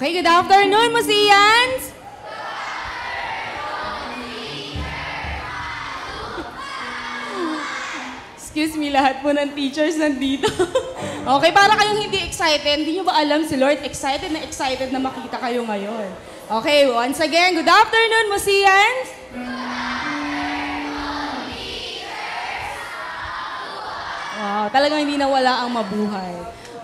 Okay, good afternoon, Musiyans! Excuse me, lahat po ng teachers nandito. Okay, para kayong hindi excited, hindi nyo ba alam si Lord excited na makita kayo ngayon? Okay, once again, good afternoon, Musiyans! Wow, talagang hindi nawala ang mabuhay.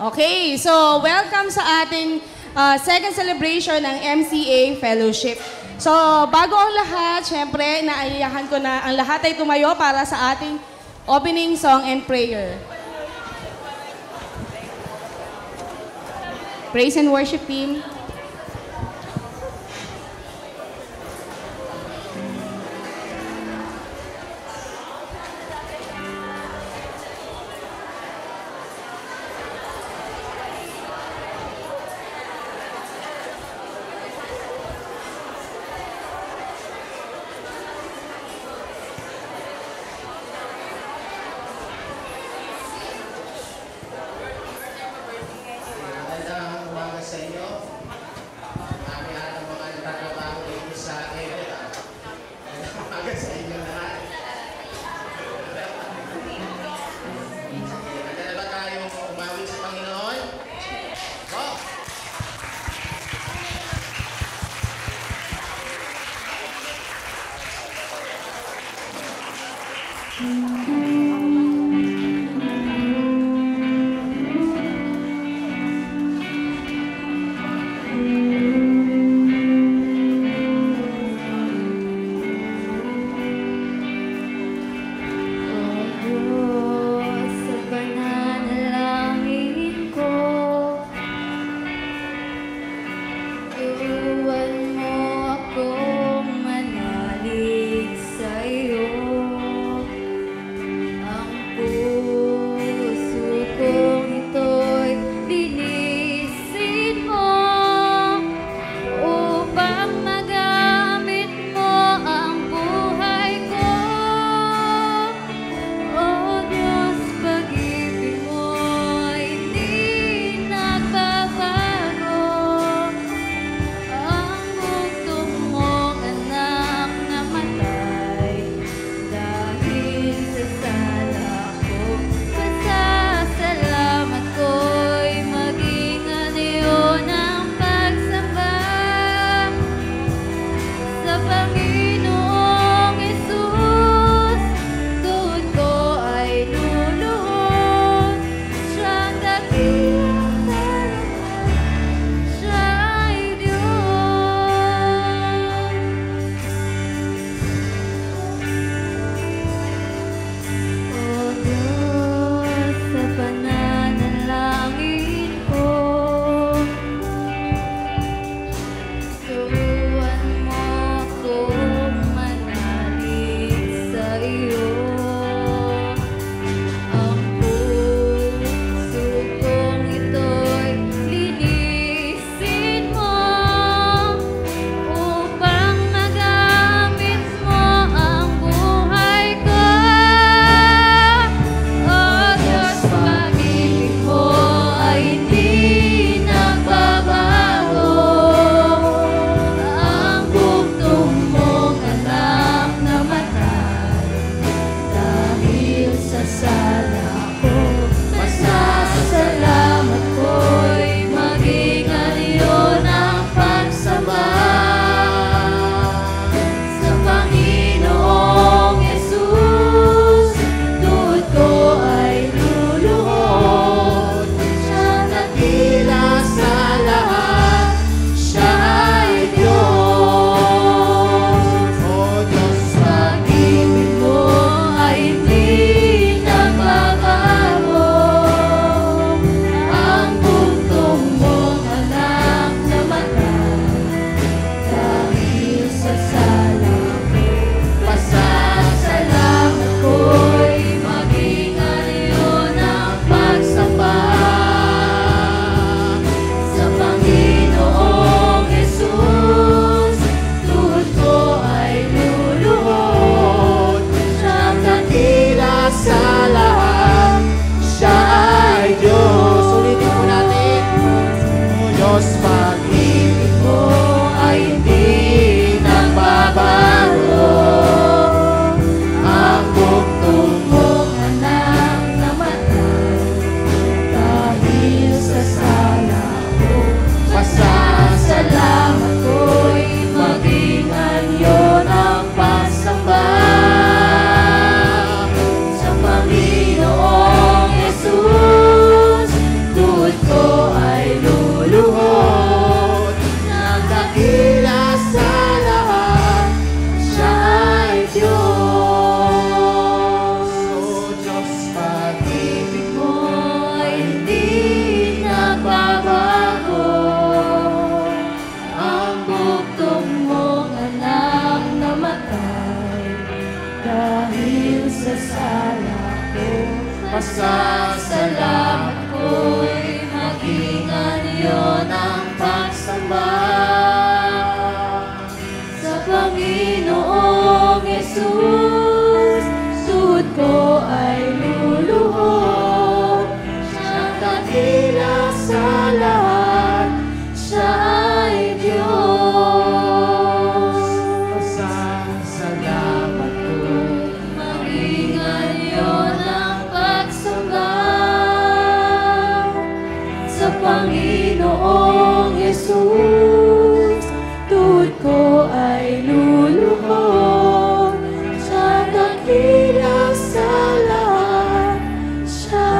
Okay, so welcome sa ating second celebration ng MCA Fellowship. So, bago ang lahat, syempre, naiyakan ko na ang lahat ay tumayo para sa ating opening song and prayer. Praise and worship team. Magandang umaga sa inyo. Pasasalamat ko'y maghingan niyo ng pagsamba sa Panginoong Jesus. Tuhod ko ay luluhod, siyang dakila sa lahat, siya ay Diyos. Pasasalamat ko'y maghingan niyo ng pagsamba sa Panginoong Jesus. Tuhod ko ay luluhod, siya dakila sa lahat, siya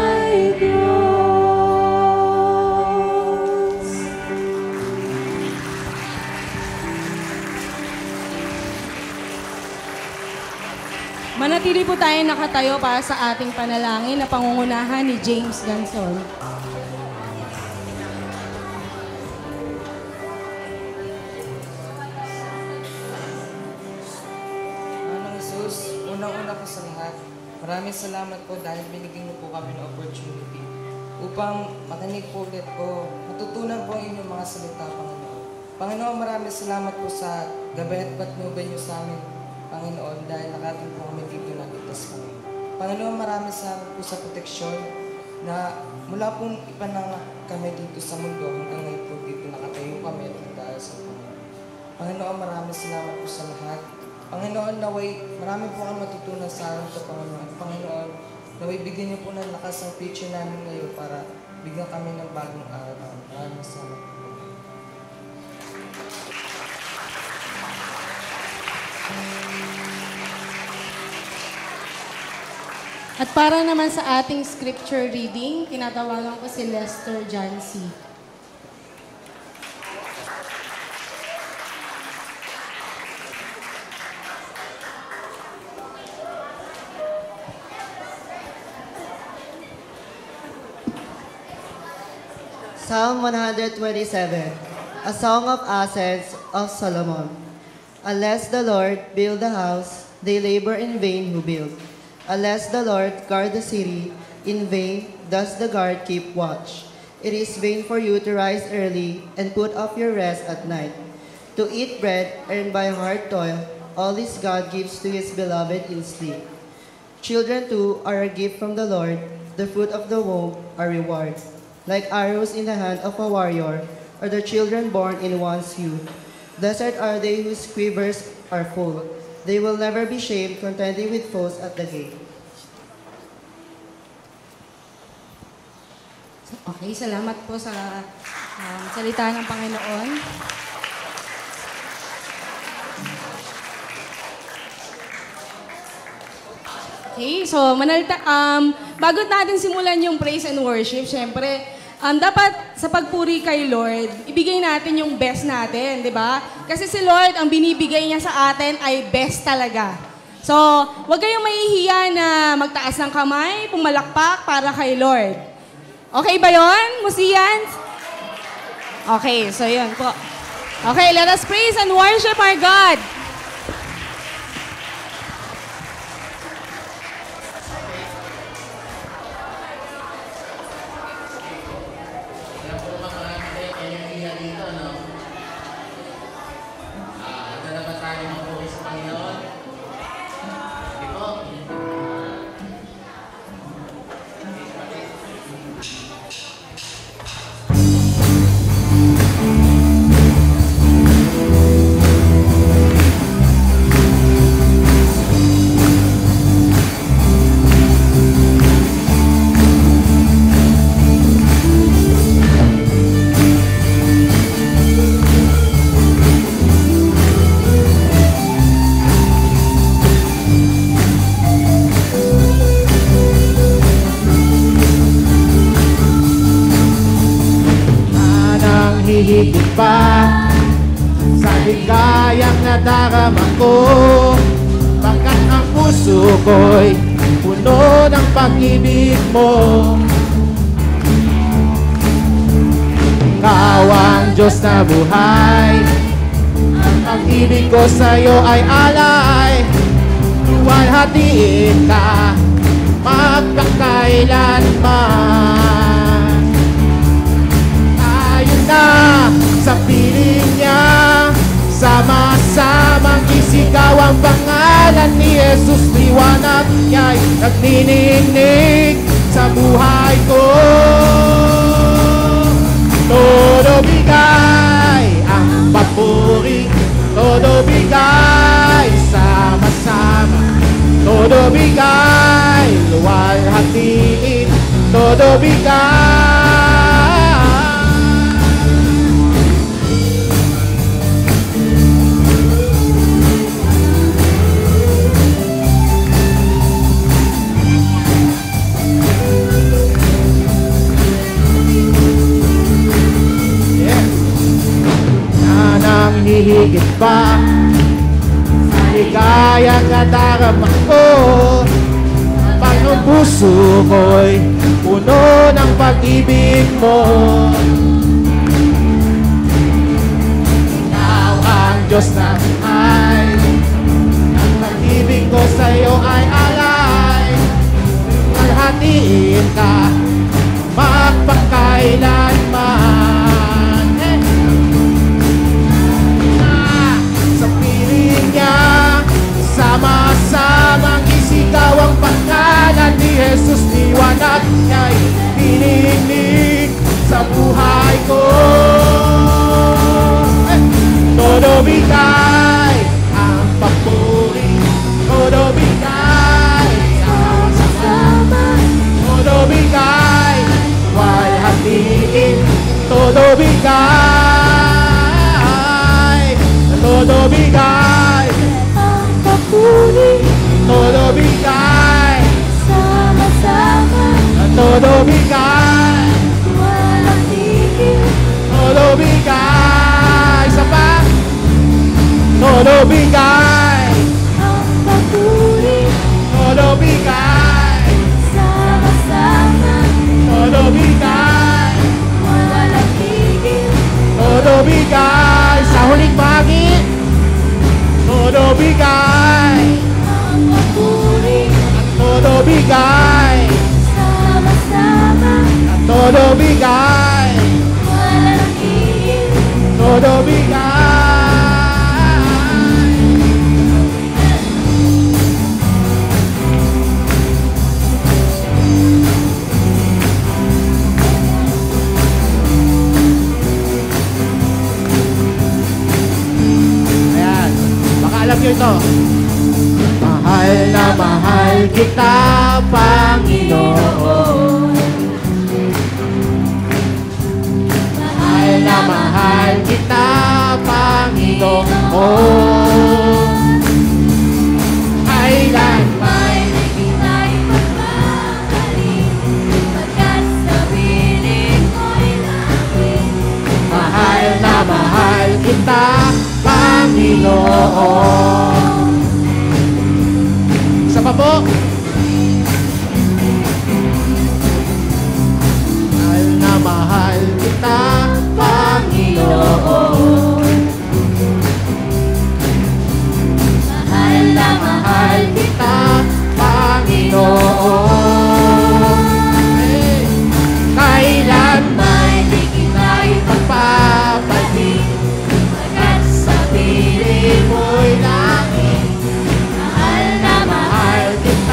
ay Diyos. Manatili po tayo nakatayo para sa ating panalangin na pangungunahan ni James Gansol. Manong Jesus, unang-una po sa lahat, maraming salamat po dahil binigyan niyo po kami ng opportunity upang makinig po ulit po, matutunan po ang inyong mga salita, Panginoon. Panginoon, maraming salamat po sa gabay at patnubay niyo sa amin, Panginoon, dahil nakating po kami dito naligtas kami. Panginoon, maraming salamat po sa proteksyon na mula pong ipananganak kami dito sa mundo hanggang ngayon po dito nakatayo kami at nagdahil sa Panginoon. Panginoon, maraming salamat po sa lahat. Panginoon, naway marami po kang matutunan sa araw ito, Panginoon. Panginoon, naway bigyan niyo po ng lakas ang future namin ngayon para bigyan kami ng bagong araw. Maraming salamat po. At para naman sa ating scripture reading, tinatawagan ko si Lester John C. Psalm 127, a song of ascents of Solomon. Unless the Lord build the house, they labor in vain who build. Unless the Lord guard the city, in vain does the guard keep watch. It is vain for you to rise early and put off your rest at night. To eat bread earned by hard toil, all this God gives to his beloved in sleep. Children too are a gift from the Lord, the fruit of the womb are reward. Like arrows in the hand of a warrior, are the children born in one's youth. Blessed are they whose quivers are full. They will never be shamed, contending with foes at the gate. Okay, salamat po sa salita ng Panginoon. Okay, so bago natin simulan yung praise and worship, syempre, dapat sa pagpuri kay Lord, ibigay natin yung best natin, di ba? Kasi si Lord, ang binibigay niya sa atin ay best talaga. So, huwag kayong mahihiya na magtaas ng kamay, pumalakpak para kay Lord. Okay ba yon, Musians? Okay, so yun po. Okay, let us praise and worship our God. higit pa sa ligayang nadarama ko, pagkat ang puso ko'y puno ng pag-ibig mo. Ikaw ang Diyos na buhay, ang pag-ibig ko sa'yo ay alay. Luwalhatiin ka, magpakailanman. Tayo na sa piling niya, sama-samang isigaw ang pangalan ni Jesus. Liwanag niya'y nagnininig sa buhay ko. Todo bigay ang papuri, todo bigay sama-sama, todo bigay luwalhatiin, todo bigay. Hihigit pa sa ligayang nadarama ko, pag ang puso ko'y puno ng pag-ibig mo. Ikaw ang Diyos na ay, ang pag-ibig ko sa'yo ay alay. Malhatiin ka magpakailanman. Sama-samang isigaw ang pangalan ni Jesus. Liwanag niya'y pininig sa buhay ko. Todo bigay ang papuri, todo bigay ang sasama, todo bigay walhatiin, todo bigay, todo bigay. Todo bigay, sama-sama, todo bigay, walang tigil. todo bigay, isa pa, todo bigay, Ang papuri, todo bigay, sama-sama, todo bigay, walang tigil. todo bigay, sa huling bahagi, todo bigay, Ang papuri, todo bigay, sama-sama, todo bigay, walang tigil. todo bigay. Ayan, baka alam nyo ito. Mahal na mahal kita, Panginoon. Mahal na mahal kita, Panginoon. Kailanman Di kita'y magmamahalin, pagkat sa piling mo'y langit. mahal na mahal kita, Panginoon. Isa pa po. Mahal na mahal kita, Panginoon. Mahal na mahal Kita, Panginoon. Hey. Kailanman di kita'y magpapalit, pagkat sa piling mo'y langit. mahal na mahal Mahal kita,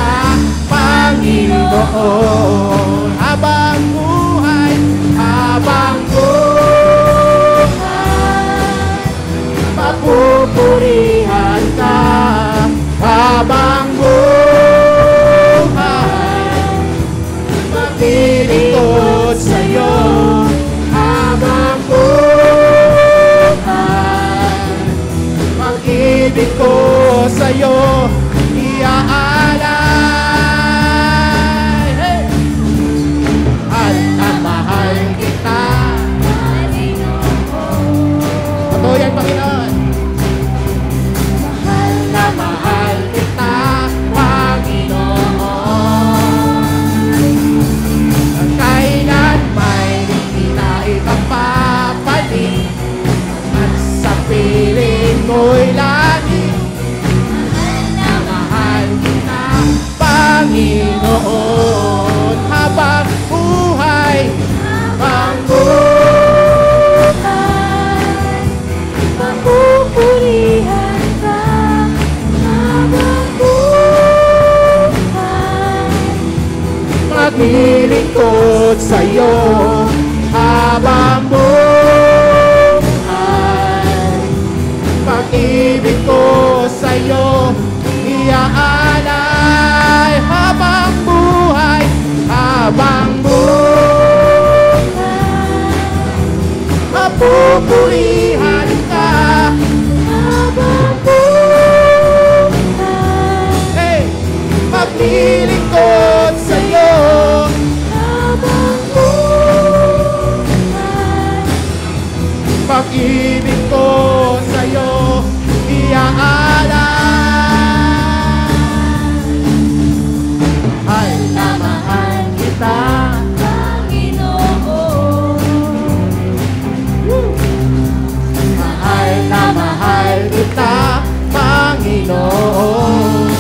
sa'yo habang buhay. Pag-ibig ko sa'yo iaalay habang buhay, habang buhay. Mapupurihan ka habang buhay. Hey! Maglilingkod sa'yo habang buhay. Pag-ibig ko sa'yo iaalay. Ay, namahal kita, mahal na mahal kita, Panginoon.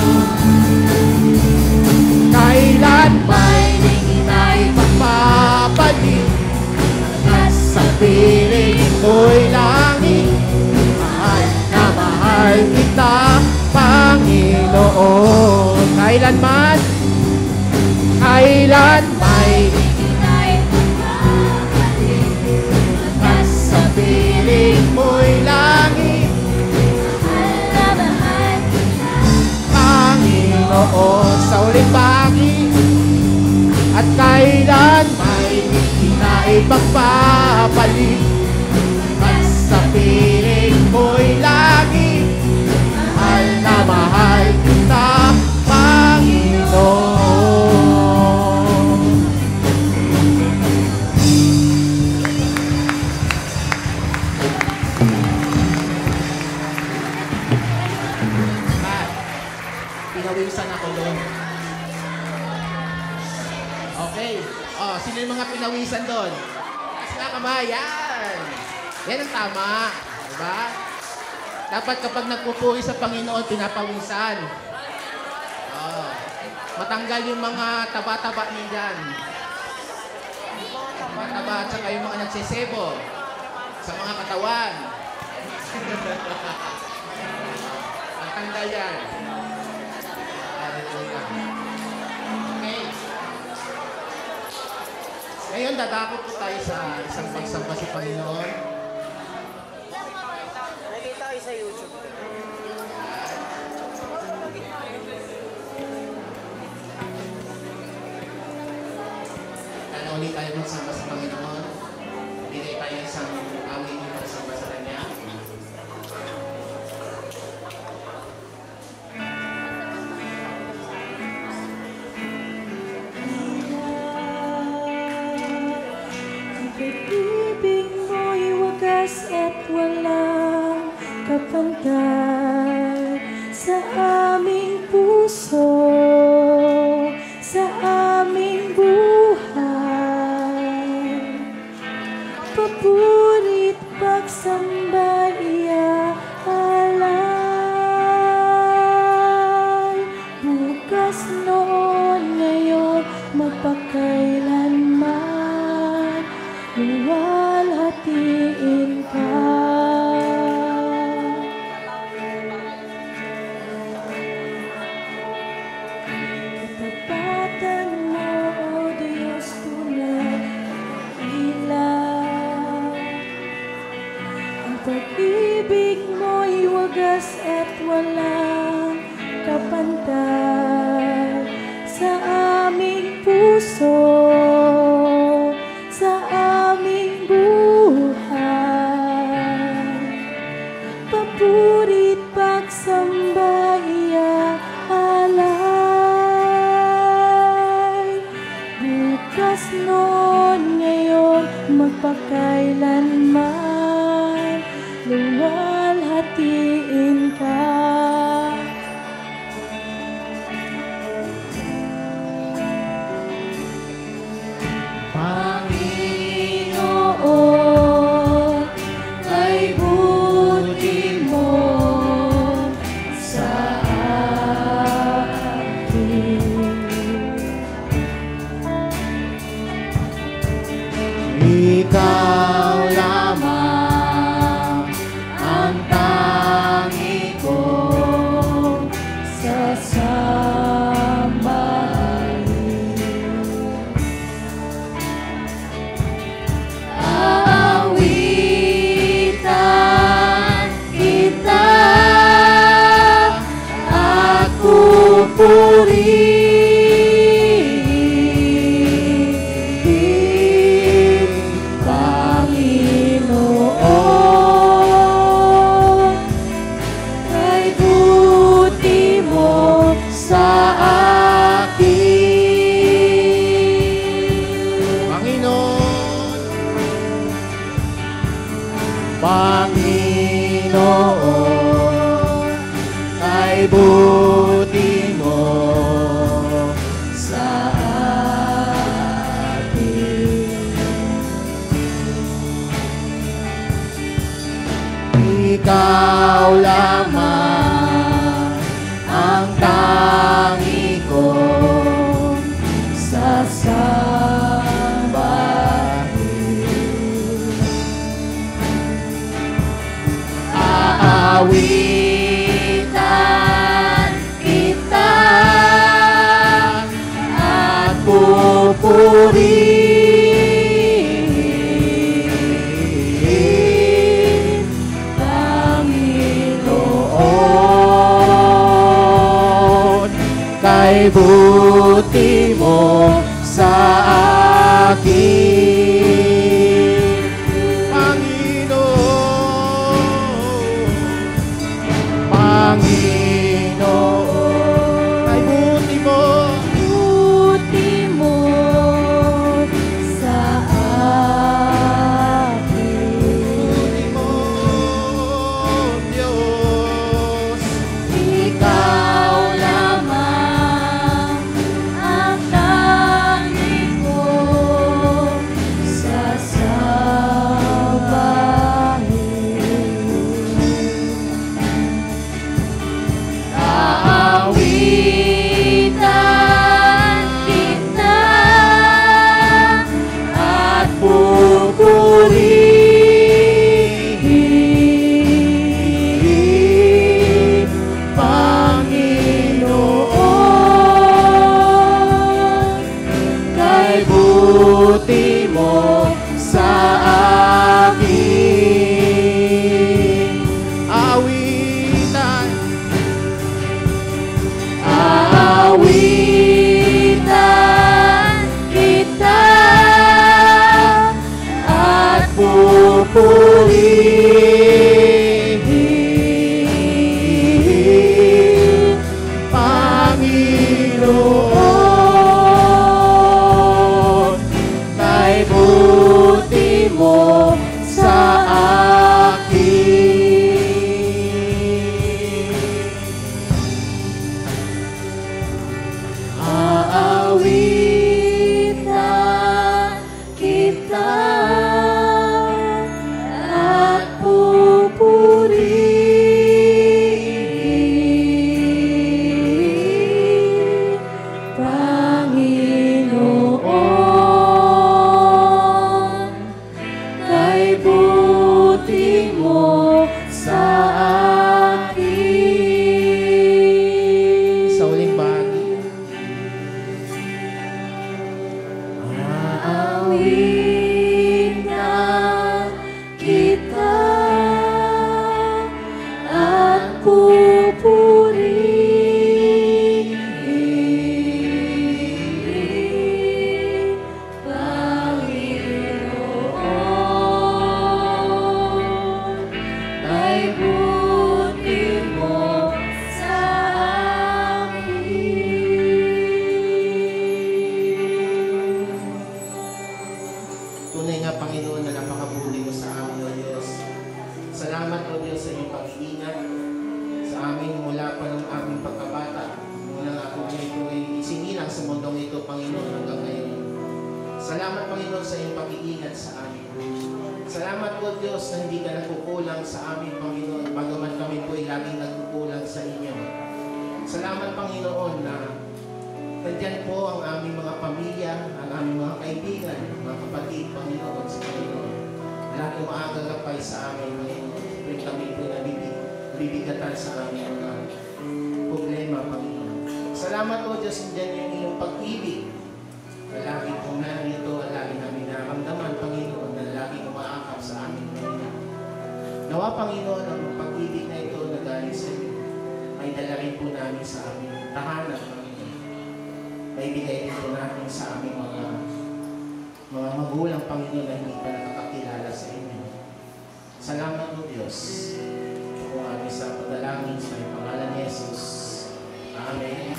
Kailan may di kita ipagpapalit at sa piling ko'y langit. Mahal na mahal kita, Panginoon. Kailanman may di kita ipagpapalit at sa piling mo'y langit. Panginoon, sa uling bahagi. At kailan may di kita ipagpapalit at sa piling mo'y langit. Mahal na mahal kita, Panginoon. Pinawisan ako doon. Okay. Oh, sino yung mga pinawisan doon? Taas nga kamay. Yan. Yan ang tama. Diba? Dapat kapag nagpupuri sa Panginoon, pinapawisan. Oh. Matanggal yung mga taba-taba niyo dyan. Taba-taba at saka yung mga nagsisebo sa mga katawan. Matanggal yan. Okay. Ngayon, dadakot po tayo sa isang pagsamba sa Panginoon. Lagay tayo sa YouTube. Kaya ulit tayo magsamba sa Panginoon. Bigay tayo isang awin yung pagsamba sa Kanya. Pag-ibig mo'y wagas at walang kapantay sa aming puso, sa aming buhay. Papurit pagsamba iaalay, bukas noon ngayon magpakailanman, luwalhatiin ka. Katapatan mo, O Diyos, tunay ilaw. Ang pag-ibig mo'y wagas at walang kapantay sa aming puso, sa aming buhay. Papurit pagsamba iaalay, bukas noon ngayon magpakailanman, luwalhatiin ka. Panginoon, ay buti mo sa akin. Ikaw lamang ang tangi kong Sasambahin. Panginoon, kay buti mo sa atin. Ikaw lamang ang tangi kong sasambahin. Aawitan kita at pupurihin, Panginoon, kay buti mo sa akin. Panginoon, kay buti mo sa akin. buti mo, Diyos. Ikaw lamang ang tangi kong sasambahin. Aawitan kita at pupurihin, Panginoon, Kay buti mo sa akin. Aawitan kita at pupurihin, Panginoon, kay buti mo sa akin. Aawitan kita at pupurihin, Panginoon, kay buti mo sa akin. Sa uling bahagi. Aawitan kita at pupurihin, Panginoon, kay buti mo sa akin. Tunay nga, Panginoon, na napakabuti mo sa amin, O Diyos. Salamat, O Diyos, sa iyong pag-iingat sa amin mula pa ng aming pagkabata. Mula nga po ito ay isinilang sa mundong ito, Panginoon, hanggang ngayon. Salamat, Panginoon, sa iyong pag-iingat sa amin. Salamat, O Diyos, na hindi ka nagkukulang sa amin, Panginoon, bagaman kami po ay laging nagkukulang sa inyo. Salamat, Panginoon, na nandyan po ang aming mga pamilya, ang aming mga kaibigan, mga kapatid, Panginoon, sa Panginoon. Lagi maagagapay sa amin, Panginoon. Tuwing kami po nabibigatan sa aming mga problema, Panginoon. Salamat po, Diyos, nandyan yung iyong pag-ibig. Na lagi pong narito, at lagi namin naramdaman, Panginoon, na lagi umaakap sa amin, Panginoon. Nawa, Panginoon, ang pag-ibig na ito na galing sa iyo, ay dala rin po namin sa aming tahanan, Panginoon. Maibigay din po natin sa aming mga magulang, Panginoon, na hindi pa nakakakilala sa inyo. Salamat po, Diyos. Ito po aming sa padalangin sa pangalan ni Jesus. Amen.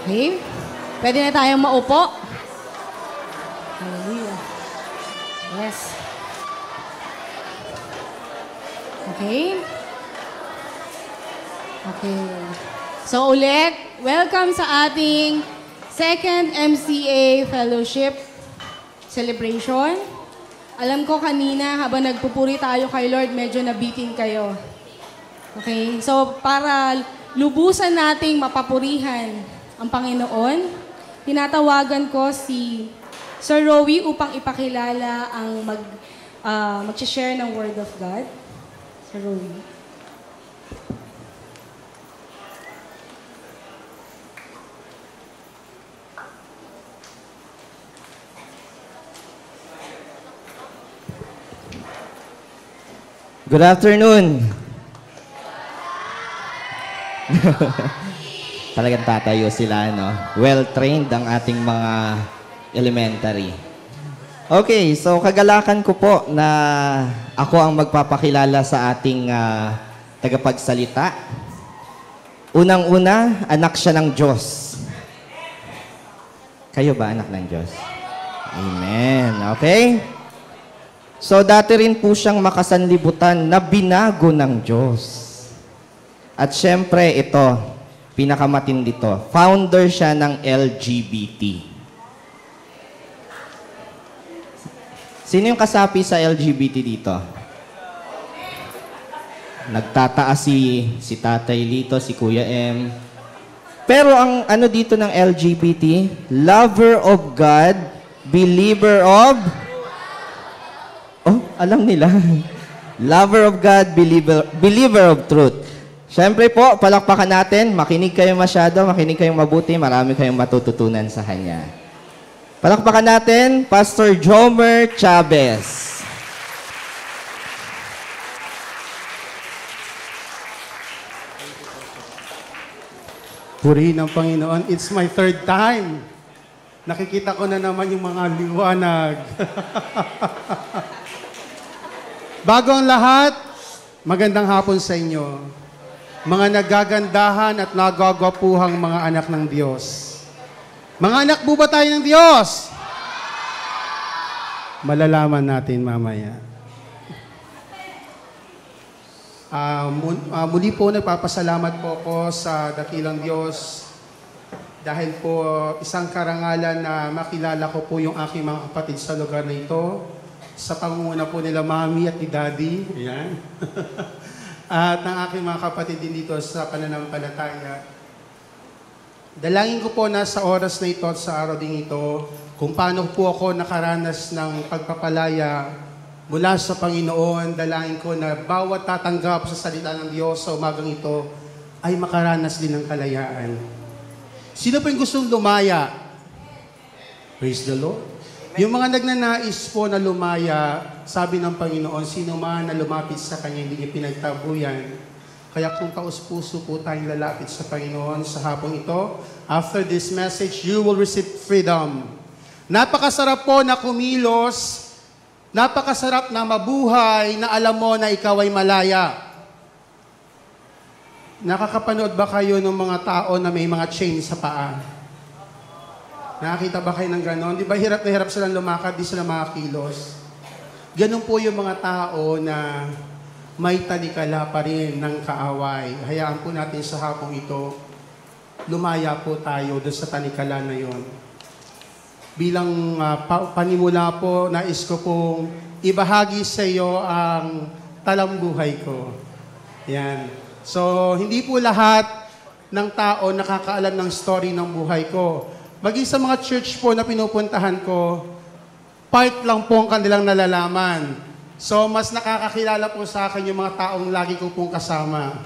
Okay? Pwede na tayong maupo. Hallelujah. Yes. Okay? Okay. So ulit, welcome sa ating second MCA Fellowship Celebration. Alam ko kanina, habang nagpupuri tayo kay Lord, medyo nabitin kayo. Okay? So para lubusan nating mapapurihan ang Panginoon, tinatawagan ko si Sir Rowie upang ipakilala ang mag-share ng Word of God. Sir Rowie. Good afternoon. Talagang tatayo sila, no? Well-trained ang ating mga elementary. Okay, so kagalakan ko po na ako ang magpapakilala sa ating tagapagsalita. Unang-una, anak siya ng Diyos. Kayo ba anak ng Diyos? Amen. Okay? So dati rin po siyang makasanlibutan na binago ng Diyos. At syempre ito, pinakamatindi to, founder siya ng LGBT. Sino yung kasapi sa LGBT dito? Nagtataas si Tatay Lito, si Kuya M. Pero ang ano dito ng LGBT, lover of God, believer of... Oh, alam nila. Lover of God, believer of truth. Siyempre po, palakpakan natin. Makinig kayo masyado, makinig kayong mabuti. Marami kayong matututunan sa kanya. Palakpakan natin, Pastor Jomer Chavez. Purihin ang Panginoon. It's my third time. Nakikita ko na naman yung mga liwanag. Bago ang lahat, magandang hapon sa inyo. Mga nagagandahan at nagagwapuhang mga anak ng Diyos. Mga anak po ba tayo ng Diyos? Malalaman natin mamaya. Muli po nagpapasalamat po ako sa dakilang Diyos dahil po isang karangalan na makilala ko po yung aking mga kapatid sa lugar na ito. Sa pangunguna po nila Mami at ni Daddy. Ayan. At ng aking mga kapatid din dito sa pananampalataya. Dalangin ko po na sa oras na ito at sa araw din ito, kung paano po ako nakaranas ng pagpapalaya mula sa Panginoon, dalangin ko na bawat tatanggap sa salita ng Diyos sa umagang ito ay makaranas din ng kalayaan. Sino po yung gustong lumaya? Praise the Lord. Yung mga nagnanais po na lumaya, sabi ng Panginoon, sino man na lumapit sa Kanya, hindi niya pinagtabuyan. Kaya kung taos-puso po tayong lalapit sa Panginoon sa hapong ito, after this message, you will receive freedom. Napakasarap po na kumilos, napakasarap na mabuhay, na alam mo na ikaw ay malaya. Nakakapanood ba kayo ng mga tao na may mga chain sa paa? Nakakita ba kayo ng ganon? Di ba hirap na hirap silang lumakad, di sila makakilos? Ganon po yung mga tao na may talikala pa rin ng kaaway. Hayaan po natin sa hapong ito, lumaya po tayo doon sa talikala na yon. Bilang panimula po, nais ko pong ibahagi sa iyo ang talambuhay ko. Yan. So, hindi po lahat ng tao nakakaalam ng story ng buhay ko. Maging sa mga church po na pinupuntahan ko, part lang po ang kanilang nalalaman. So, mas nakakakilala po sa akin yung mga taong lagi ko pong kasama.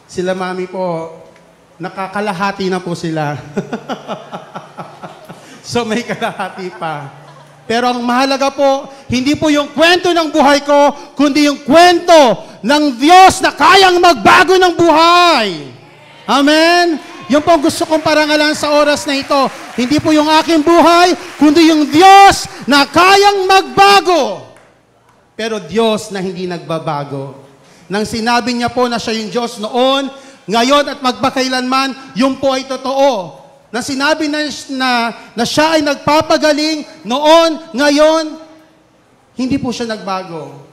Sila Mami po, nakakalahati na po sila. So, may kalahati pa. Pero ang mahalaga po, hindi po yung kwento ng buhay ko, kundi yung kwento ng Diyos na kayang magbago ng buhay. Amen? Yung po ang gusto kong parangalan sa oras na ito. Hindi po yung aking buhay, kundi yung Diyos na kayang magbago. Pero Diyos na hindi nagbabago. Nang sinabi niya po na siya yung Diyos noon, ngayon at magpakailanman, yun po ay totoo. Na sinabi na siya ay nagpapagaling noon, ngayon, hindi po siya nagbago.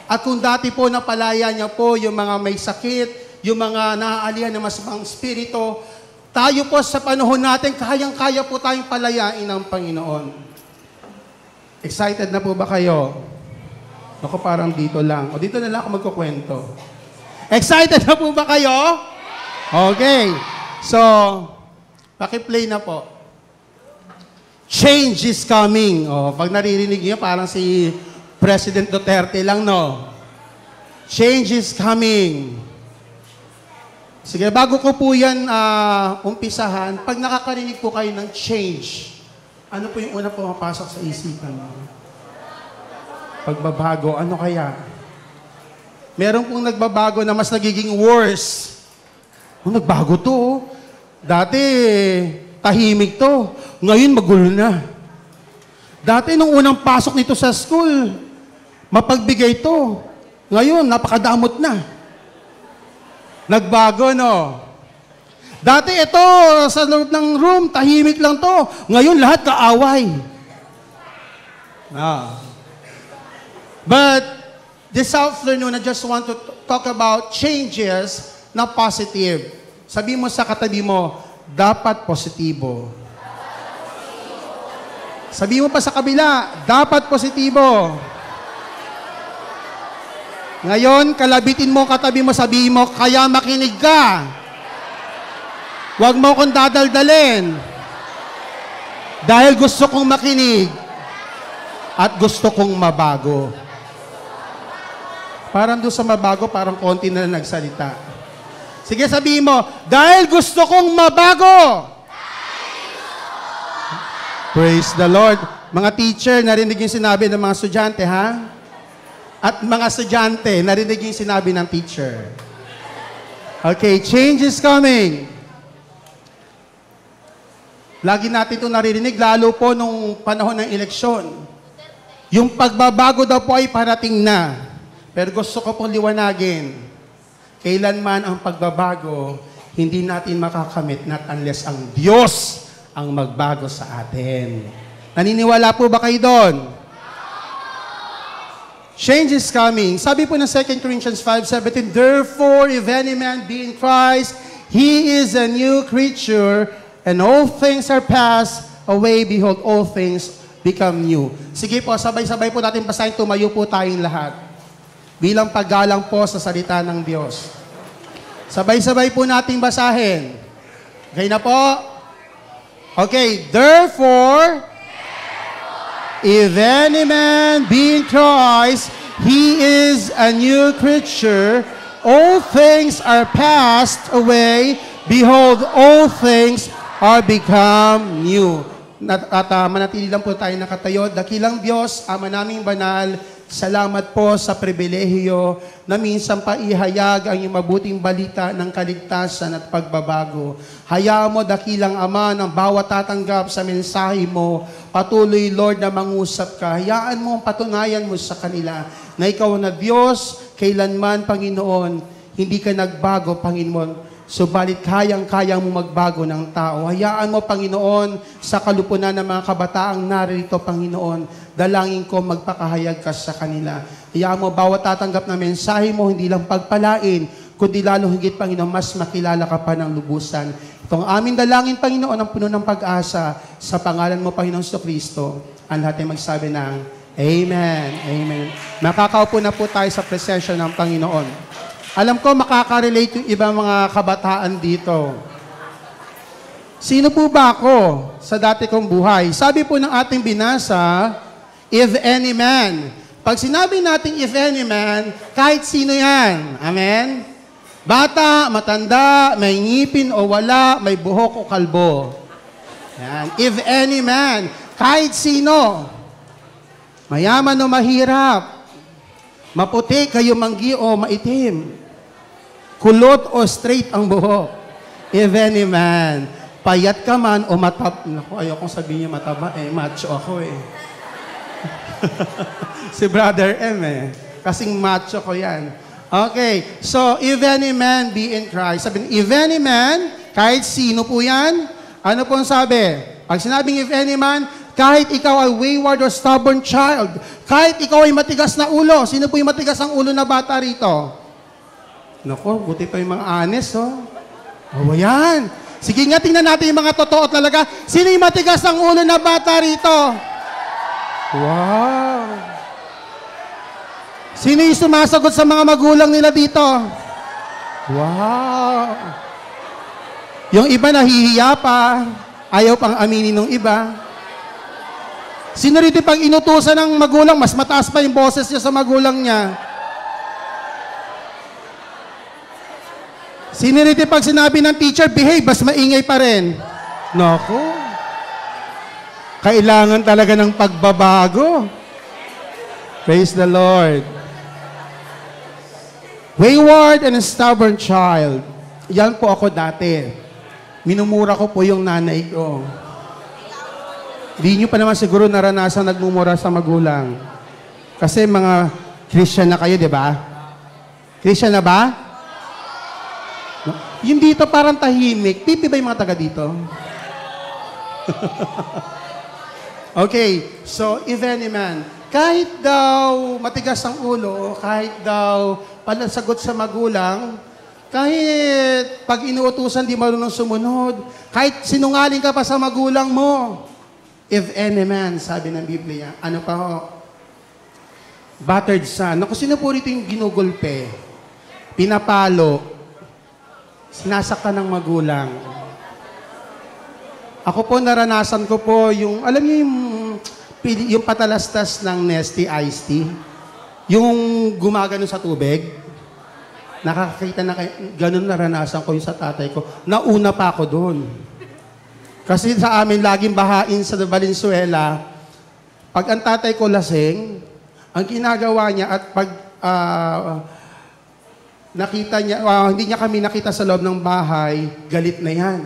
At kung dati po napalaya niya po yung mga may sakit, yung mga naaalihan ng masamang espiritu, tayo po sa panahon natin, kayang-kaya po tayong palayain ng Panginoon. Excited na po ba kayo? Ako parang dito lang. O dito na lang ako magkukwento. Excited na po ba kayo? Okay. So, paki-play na po. Change is coming. O, pag naririnig niyo, parang si President Duterte lang, no? Change is coming. Sige, bago ko po yan umpisahan, pag nakakarinig po kayo ng change, ano po yung una pumapasok sa isipan mo? Pagbabago, ano kaya? Meron pong nagbabago na mas nagiging worse. Nagbago to, oh. Dati, tahimik to. Ngayon, magulo na. Dati, nung unang pasok nito sa school, mapagbigay to. Ngayon, napakadamot na. Nagbago, no? Dati, ito, sa loob ng room, tahimik lang to. Ngayon, lahat kaaway. But, this afternoon, I just want to talk about changes na positive. Sabi mo sa katabi mo, dapat positibo. Sabi mo pa sa kabila, dapat positibo. Ngayon, kalabitin mo katabi mo, sabi mo, kaya makinig ka. Huwag mo akong dadaldalin. Dahil gusto kong makinig at gusto kong mabago. Parang doon sa mabago, parang konti na nagsalita. Sige, sabihin mo, dahil gusto kong mabago. Praise the Lord. Mga teacher, narinig yung sinabi ng mga estudyante, ha? At mga estudyante, narinig yung sinabi ng teacher. Okay, change is coming. Lagi natin ito naririnig, lalo po nung panahon ng eleksyon. Yung pagbabago daw po ay parating na. Pero gusto ko pong liwanagin, kailanman ang pagbabago, hindi natin makakamit not unless ang Diyos ang magbago sa atin. Naniniwala po ba kayo doon? Change is coming. Sabi po ng 2 Corinthians 5:17, therefore, if any man be in Christ, he is a new creature, and all things are passed away. Behold, all things become new. Sige po, sabay-sabay po natin basahin, tumayo po tayong lahat. Bilang paggalang po sa salita ng Diyos. Sabay-sabay po nating basahin. Okay na po? Okay, therefore, if any man be in Christ, he is a new creature. All things are passed away. Behold, all things are become new. At manatili lang po tayo nakatayo. Dakilang Diyos, Ama naming banal, salamat po sa pribilehiyo na minsan pa ihayag ang iyong mabuting balita ng kaligtasan at pagbabago. Hayaan mo, dakilang Ama, ng bawat tatanggap sa mensahe mo, patuloy, Lord, na mangusap ka. Hayaan mo, patunayan mo sa kanila na ikaw na Diyos, kailanman, Panginoon, hindi ka nagbago, Panginoon. Subalit kayang-kayang mo magbago ng tao. Hayaan mo, Panginoon, sa kalupunan ng mga kabataang narito, Panginoon, dalangin ko magpakahayag ka sa kanila. Hayaan mo, bawat tatanggap na mensahe mo, hindi lang pagpalain, kundi lalong higit, Panginoon, mas makilala ka pa ng lubusan. Itong aming dalangin, Panginoon, ang puno ng pag-asa sa pangalan mo, Panginoon Kristo. Ang lahat ay magsabi ng Amen. Amen. Makakaupo na po tayo sa presensya ng Panginoon. Alam ko, makaka-relate yung ibang mga kabataan dito. Sino po ba ako sa dati kong buhay? Sabi po ng ating binasa, if any man. Pag sinabi natin if any man, kahit sino yan. Amen? Bata, matanda, may ngipin o wala, may buhok o kalbo. Yan. If any man, kahit sino. Mayaman o mahirap. Maputi kayo manggi o maitim. Kulot o straight ang buhok. If any man, payat ka man o matap... Naku, ayokong sabihin niya mataba macho ako Si Brother M Kasing macho ko yan. Okay, so if any man be in Christ, sabi, if any man, kahit sino po yan, ano po ang sabi? Pag sinabing if any man, kahit ikaw ay wayward or stubborn child, kahit ikaw ay matigas na ulo, sino po yung matigas ang ulo na bata rito? Nako, buti pa yung mga honest, oh. Oh, yan. Sige nga, tingnan natin yung mga totoo talaga. Sino yung matigas ang ulo na bata rito? Wow. Sino yung sumasagot sa mga magulang nila dito? Wow. Yung iba nahihiya pa, ayaw pang aminin ng iba. Sino rito pag inutusan ng magulang, mas mataas pa yung boses niya sa magulang niya? Sino rito pag sinabi ng teacher, behave, mas maingay pa rin? Naku. Kailangan talaga ng pagbabago. Praise the Lord. Wayward and a stubborn child. Yan po ako dati. Minumura ko po yung nanay ko. Hindi nyo pa naman siguro naranasan nagmumura sa magulang. Kasi mga Christian na kayo, di ba? Christian na ba? No? Yung dito parang tahimik. Pipi ba yung mga taga dito? Okay, so if any man, kahit daw matigas ang ulo, kahit daw palasagot sa magulang, kahit pag inuutusan di marunong sumunod, kahit sinungaling ka pa sa magulang mo, if any man, sabi ng Biblia, ano pa ho? Battered son. Naku, sino po rito yung ginugulpe? Pinapalo. Sinasaktan ng magulang. Ako po, naranasan ko po yung, alam niyo yung patalastas ng Nesty Iced Tea? Yung gumagano sa tubig? Nakakakita na kayo, ganun naranasan ko yung sa tatay ko. Nauna pa ako doon. Kasi sa amin, laging bahain sa Valenzuela, pag ang tatay ko lasing, ang ginagawa niya at pag nakita niya, hindi niya kami nakita sa loob ng bahay, galit na yan.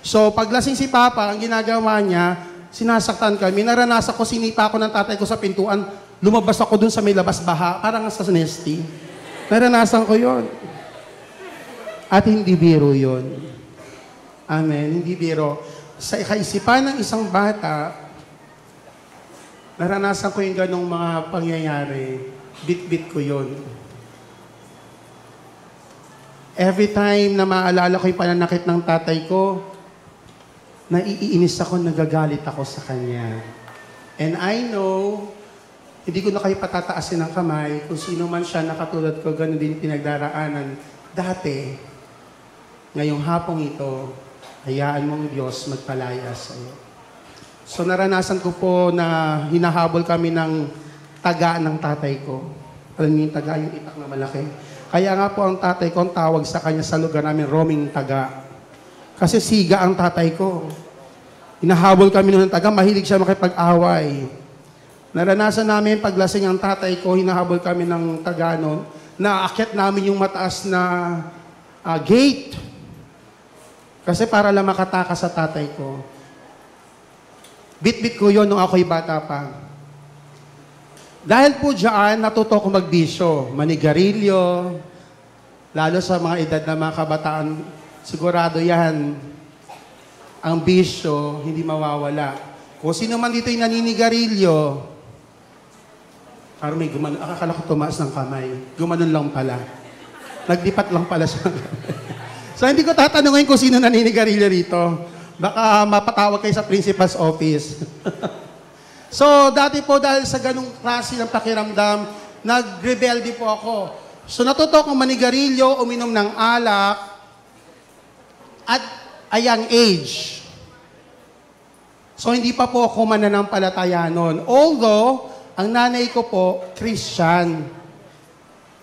So, pag lasing si Papa, ang ginagawa niya, sinasaktan kami. Naranasan ko, sinipa ako ng tatay ko sa pintuan, lumabas ako dun sa may labas baha, parang sa Nesty. Naranasan ko yon. At hindi biro yon. Amen, hindi biro. Sa kaisipan ng isang bata, naranasan ko yung ganong mga pangyayari. Bit-bit ko yon. Every time na maalala ko yung pananakit ng tatay ko, naiinis ako, nagagalit ako sa kanya. And I know, hindi ko na kayo patataasin ng kamay, kung sino man siya na katulad ko, ganun din pinagdaraanan. Dati, ngayong hapong ito, hayaan mong Diyos magpalaya sa iyo. So naranasan ko po na hinahabol kami ng taga ng tatay ko. Alam niyo yung taga, yung itak na malaki. Kaya nga po ang tatay ko, ang tawag sa kanya sa lugar namin, roaming taga. Kasi siga ang tatay ko. Hinahabol kami noon ng taga, mahilig siya makipag-away. Naranasan namin paglasing ang tatay ko, hinahabol kami ng taga noon, naakyat namin yung mataas na gate. Kasi para lang makatakas sa tatay ko. Bit-bit ko yon nung ako'y bata pa. Dahil po dyan, natuto ko magbisyo, manigarilyo, lalo sa mga edad na mga kabataan, sigurado yan, ang bisyo, hindi mawawala. Kung sino man dito yung naninigarilyo, parang may gumanon, akala ko tumaas ng kamay, gumanon lang pala. Nagdipat lang pala siya. So hindi ko tatanungin kung sino naninigarilyo rito. Baka mapatawag kayo sa principal's office. So, dati po dahil sa ganung klase ng pakiramdam, nag-rebelde po ako. So, natuto akong manigarilyo, uminom ng alak, at a young age. So, hindi pa po ako mananampalataya noon. Although, ang nanay ko po, Christian.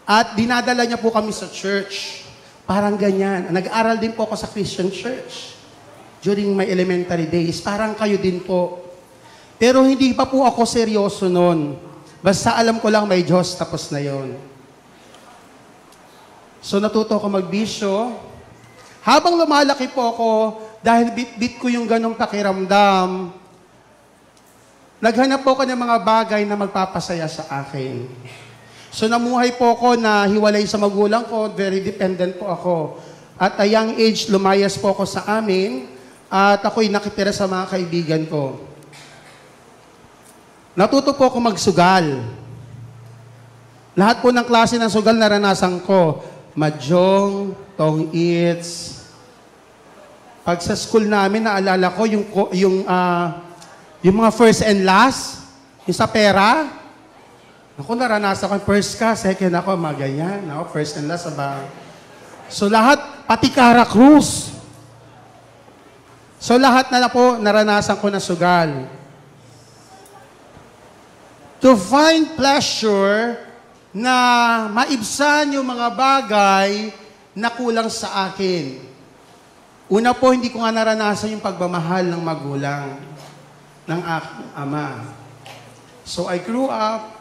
At dinadala niya po kami sa church. Parang ganyan. Nag-aral din po ako sa Christian church during my elementary days. Parang kayo din po. Pero hindi pa po ako seryoso noon. Basta alam ko lang may Diyos, tapos na yon. So natuto ako magbisyo. Habang lumalaki po ako, dahil bit-bit ko yung ganong pakiramdam, naghanap po ako ng mga bagay na magpapasaya sa akin. So namuhay po ako na hiwalay sa magulang ko, very dependent po ako. At a young age, lumayas po ako sa amin at ako'y nakitira sa mga kaibigan ko. Natuto po ako magsugal. Lahat po ng klase ng sugal naranasan ko. Mahjong, tong-its. Pag sa school namin, naalala ko yung mga first and last, yung sa pera. Ako, naranasan ko, first ka, second ako, mga ganyan. Ako, first and last, So lahat, pati Cara Cruz. So lahat na po, naranasan ko na sugal. To find pleasure na maibsan yung mga bagay na kulang sa akin. Una po, hindi ko nga naranasan yung pagmamahal ng magulang ng aking ama. So I grew up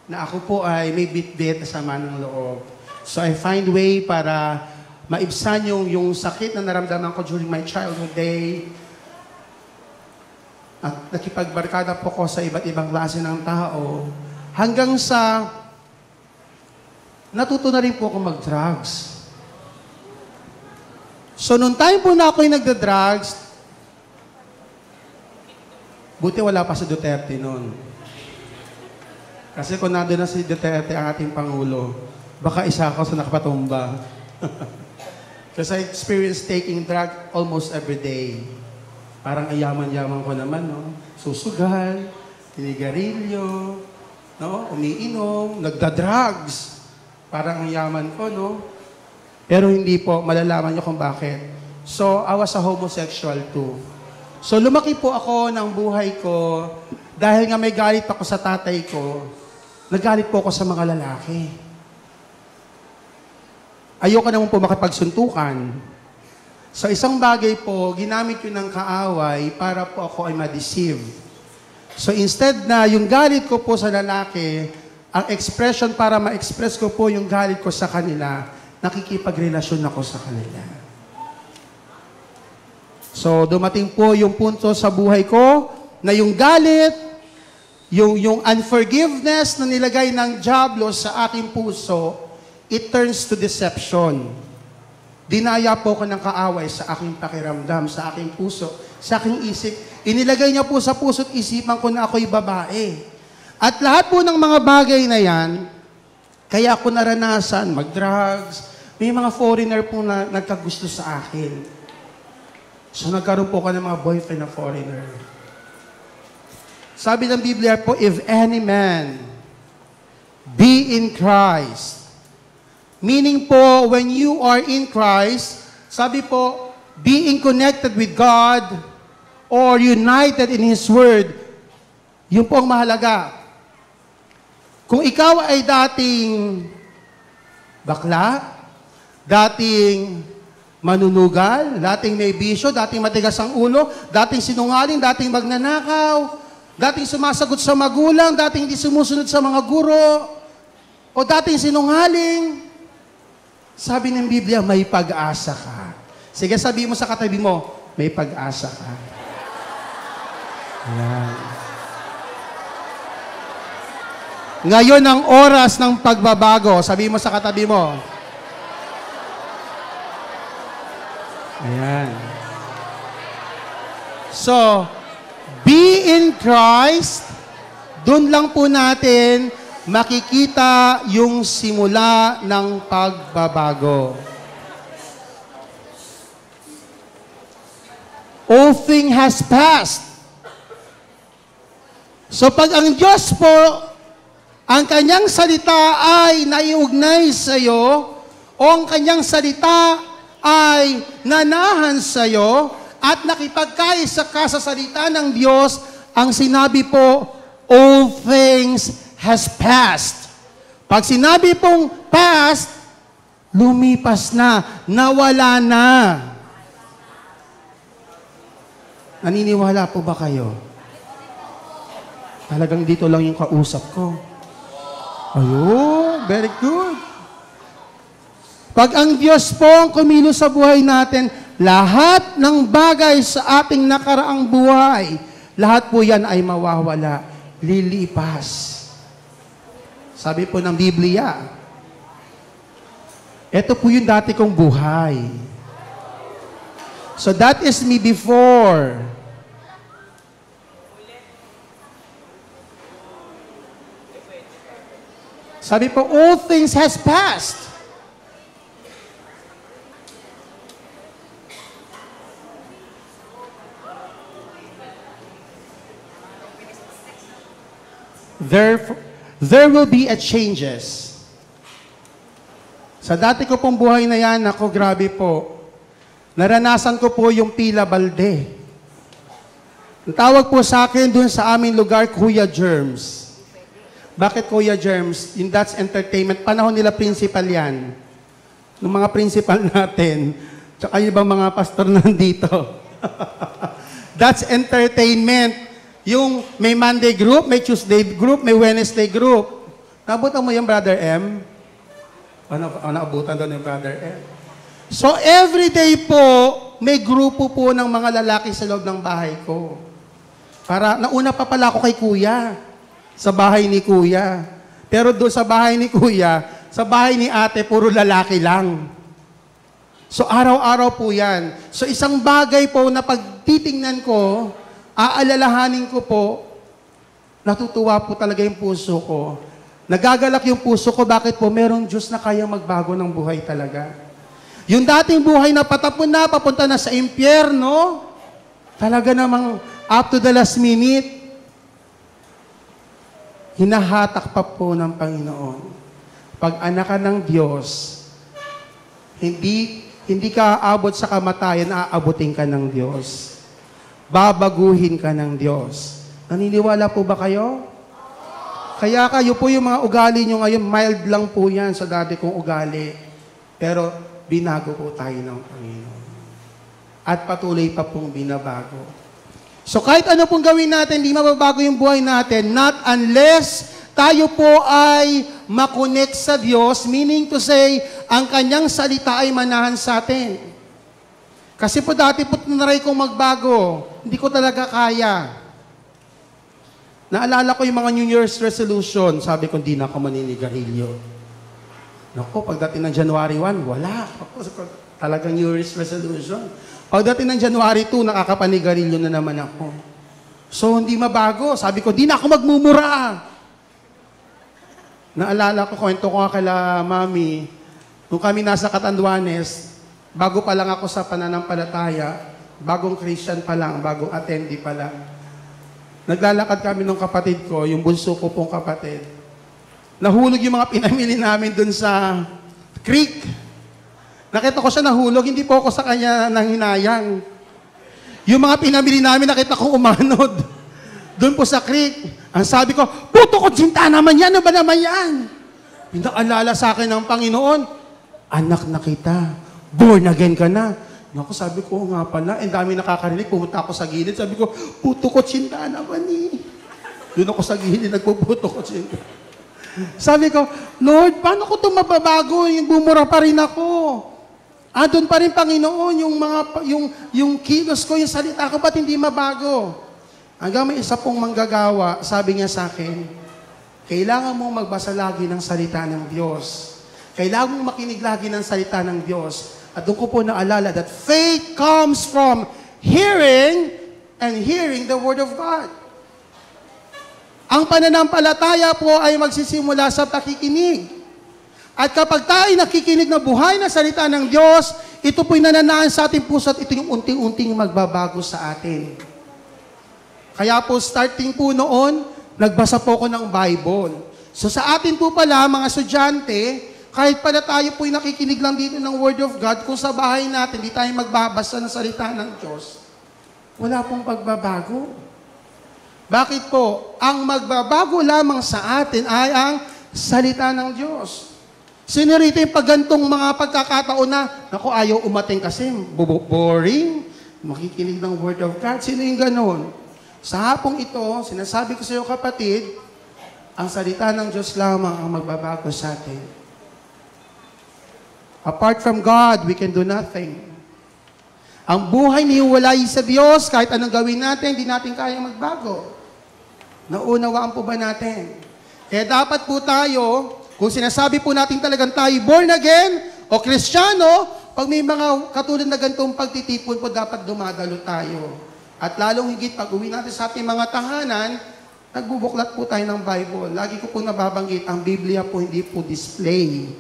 na ako po ay may bit-bit na sama ng loob. So I find way para maibsan yung sakit na naramdaman ko during my childhood day. At nakipagbarkada po ko sa iba't ibang klase ng tao. Hanggang sa natuto na rin po ako mag-drugs. So noong time po na ako'y nagda-drugs, buti wala pa si Duterte noon. Kasi kung nandun na si Duterte ang ating Pangulo, baka isa ako sa nakapatumba. Kasi I experienced taking drug almost every day. Parang ayaman-yaman ko naman, no? Susugal, tinigarilyo, no? Umiinom, nagda-drugs. Parang ang yaman ko, no? Pero hindi po, malalaman niyo kung bakit. So, I was a homosexual too. So, lumaki po ako ng buhay ko dahil nga may galit ako sa tatay ko. Nagalit po ako sa mga lalaki. Ayoko naman po makipagsuntukan. So isang bagay po, ginamit yun ng kaaway para po ako ay ma-deceive. So instead na yung galit ko po sa lalaki, ang expression para ma-express ko po yung galit ko sa kanila, nakikipagrelasyon ako sa kanila. So dumating po yung punto sa buhay ko na yung galit, yung unforgiveness na nilagay ng diablo sa aking puso, it turns to deception. Dinaya po ko ng kaaway sa aking pakiramdam, sa aking puso, sa aking isip. Inilagay niya po sa puso't isipan ko na ako'y babae. At lahat po ng mga bagay na yan, kaya ako naranasan mag-drugs. May mga foreigner po na nagkagusto sa akin. So nagkaroon po ko ng mga boyfriend na foreigner. Sabi ng Biblia po, if any man be in Christ. Meaning po, when you are in Christ, sabi po, being connected with God or united in His Word, yun po ang mahalaga. Kung ikaw ay dating bakla, dating manunugal, dating may bisyo, dating matigas ang ulo, dating sinungaling, dating magnanakaw, dating sumasagot sa magulang, dating hindi sumusunod sa mga guro, o dating sinungaling, sabi ng Biblia, may pag-asa ka. Sige, sabihin mo sa katabi mo, may pag-asa ka. Ayan. Ngayon ang oras ng pagbabago. Sabihin mo sa katabi mo. Ayan. So, be in Christ, doon lang po natin makikita yung simula ng pagbabago. All thing has passed. So pag ang Diyos po, ang kanyang salita ay naiugnay sa iyo, o ang kanyang salita ay nanahan sa iyo, at nakipagkaisa ka sa salita ng Diyos, ang sinabi po, all things has passed. Pag sinabi pong past, lumipas na, nawala na. Naniniwala po ba kayo? Talagang dito lang yung kausap ko. Ayun, very good. Pag ang Diyos po ang kumilos sa buhay natin, lahat ng bagay sa ating nakaraang buhay, lahat po yan ay mawawala, lilipas. Sabi po ng Biblia, ito po yung dati kong buhay. So that is me before. Sabi po, all things has passed. There will be a changes. Sa dati ko pong buhay na yan, ako grabe po. Naranasan ko po yung pila balde. Ang tawag po sa akin dun sa aming lugar, Kuya Germs. Bakit Kuya Germs? Yung That's Entertainment. Panahon nila principal yan. Ng mga principal natin. Tsaka yung ibang mga pastor nandito. That's Entertainment. Yung may Monday group, may Tuesday group, may Wednesday group. Nabutan mo yung Brother M? Naabutan doon yung Brother M. So every day po, may grupo po ng mga lalaki sa loob ng bahay ko. Para, nauna pa pala ako kay Kuya. Sa bahay ni Kuya. Pero doon sa bahay ni Kuya, sa bahay ni Ate, puro lalaki lang. So araw-araw po yan. So isang bagay po na pagtitingnan ko, aalalahanin ko po, natutuwa po talaga yung puso ko. Nagagalak yung puso ko, bakit po? Merong Diyos na kayang magbago ng buhay talaga. Yung dating buhay na patapon na, papunta na sa impyerno, talaga namang up to the last minute, hinahatak pa po ng Panginoon. Pag anak ka ng Diyos, hindi ka aabot sa kamatayan, aabutin ka ng Diyos. Babaguhin ka ng Diyos. Naniniwala po ba kayo? Kaya kayo po yung mga ugali nyo ngayon, mild lang po yan sa dati kong ugali. Pero binago po tayo ng Panginoon. At patuloy pa pong binabago. So kahit ano pong gawin natin, hindi mababago yung buhay natin, not unless tayo po ay makonect sa Diyos, meaning to say, ang kanyang salita ay manahan sa atin. Kasi po dati po naray kong magbago, hindi ko talaga kaya. Naalala ko yung mga New Year's resolution, sabi ko, hindi na ako maninigarilyo. Naku, pagdating ng January 1, wala. Ako, talagang New Year's resolution. Pagdating ng January 2, nakakapanigarilyo na naman ako. So, hindi mabago. Sabi ko, di na ako magmumura. Naalala ko, kwento ko kala Mami, nung kami nasa Catanduanes, bago pa lang ako sa pananampalataya, bagong Christian pa lang, bagong attendee pa lang. Naglalakad kami ng kapatid ko, yung bunso ko pong kapatid. Nahulog yung mga pinamili namin dun sa creek. Nakita ko siya nahulog, hindi po ako sa kanya nanghinayang. Yung mga pinamili namin, nakita ko umanod. Dun po sa creek. Ang sabi ko, puto ko, sinta naman yan, ano ba naman yan? Pinaalala sa akin ng Panginoon, anak na kita, born again ka na. Naku, sabi ko, nga pala, dami nakakarinig, pumunta ako sa gilid, sabi ko, puto ko, sinta naman eh. Doon ako sa gilid, nagpuputo ko, sinta. Sabi ko, Lord, paano ko ito mababago? Yung bumura pa rin ako. Doon pa rin, Panginoon, yung kilos ko, yung salita ko, ba't hindi mabago? Hanggang may isa pong manggagawa, sabi niya sa akin, kailangan mo magbasa lagi ng salita ng Diyos. Kailangan mo makinig lagi ng salita ng Diyos. At doon ko po naalala that faith comes from hearing and hearing the Word of God. Ang pananampalataya po ay magsisimula sa pakikinig. At kapag tayo nakikinig na buhay na salita ng Diyos, ito po'y nananaan sa ating puso at ito yung unting-unting magbabago sa atin. Kaya po, starting po noon, nagbasa po ako ng Bible. So sa atin po pala, mga estudyante, kahit pala tayo po'y nakikinig lang dito ng Word of God, kung sa bahay natin, di tayo magbabasa ng salita ng Diyos, wala pong pagbabago. Bakit po? Ang magbabago lamang sa atin ay ang salita ng Diyos. Sino rito yung paggantong mga pagkakataon na, naku, ayaw umating kasi, boring, makikinig ng Word of God. Sino yung ganon? Sa hapong ito, sinasabi ko sa iyo kapatid, ang salita ng Diyos lamang ang magbabago sa atin. Apart from God, we can do nothing. Ang buhay niwalay sa Diyos, kahit anong gawin natin, hindi natin kaya magbago. Naunawaan po ba natin? Kaya dapat po tayo, kung sinasabi po natin talagang tayo born again o Kristiyano, pag may mga katulad na ganitong pagtitipon po, dapat dumadalo tayo. At lalong higit pag uwi natin sa ating mga tahanan, nagbubuklat po tayo ng Bible. Lagi ko po nababanggit, ang Biblia po hindi po display.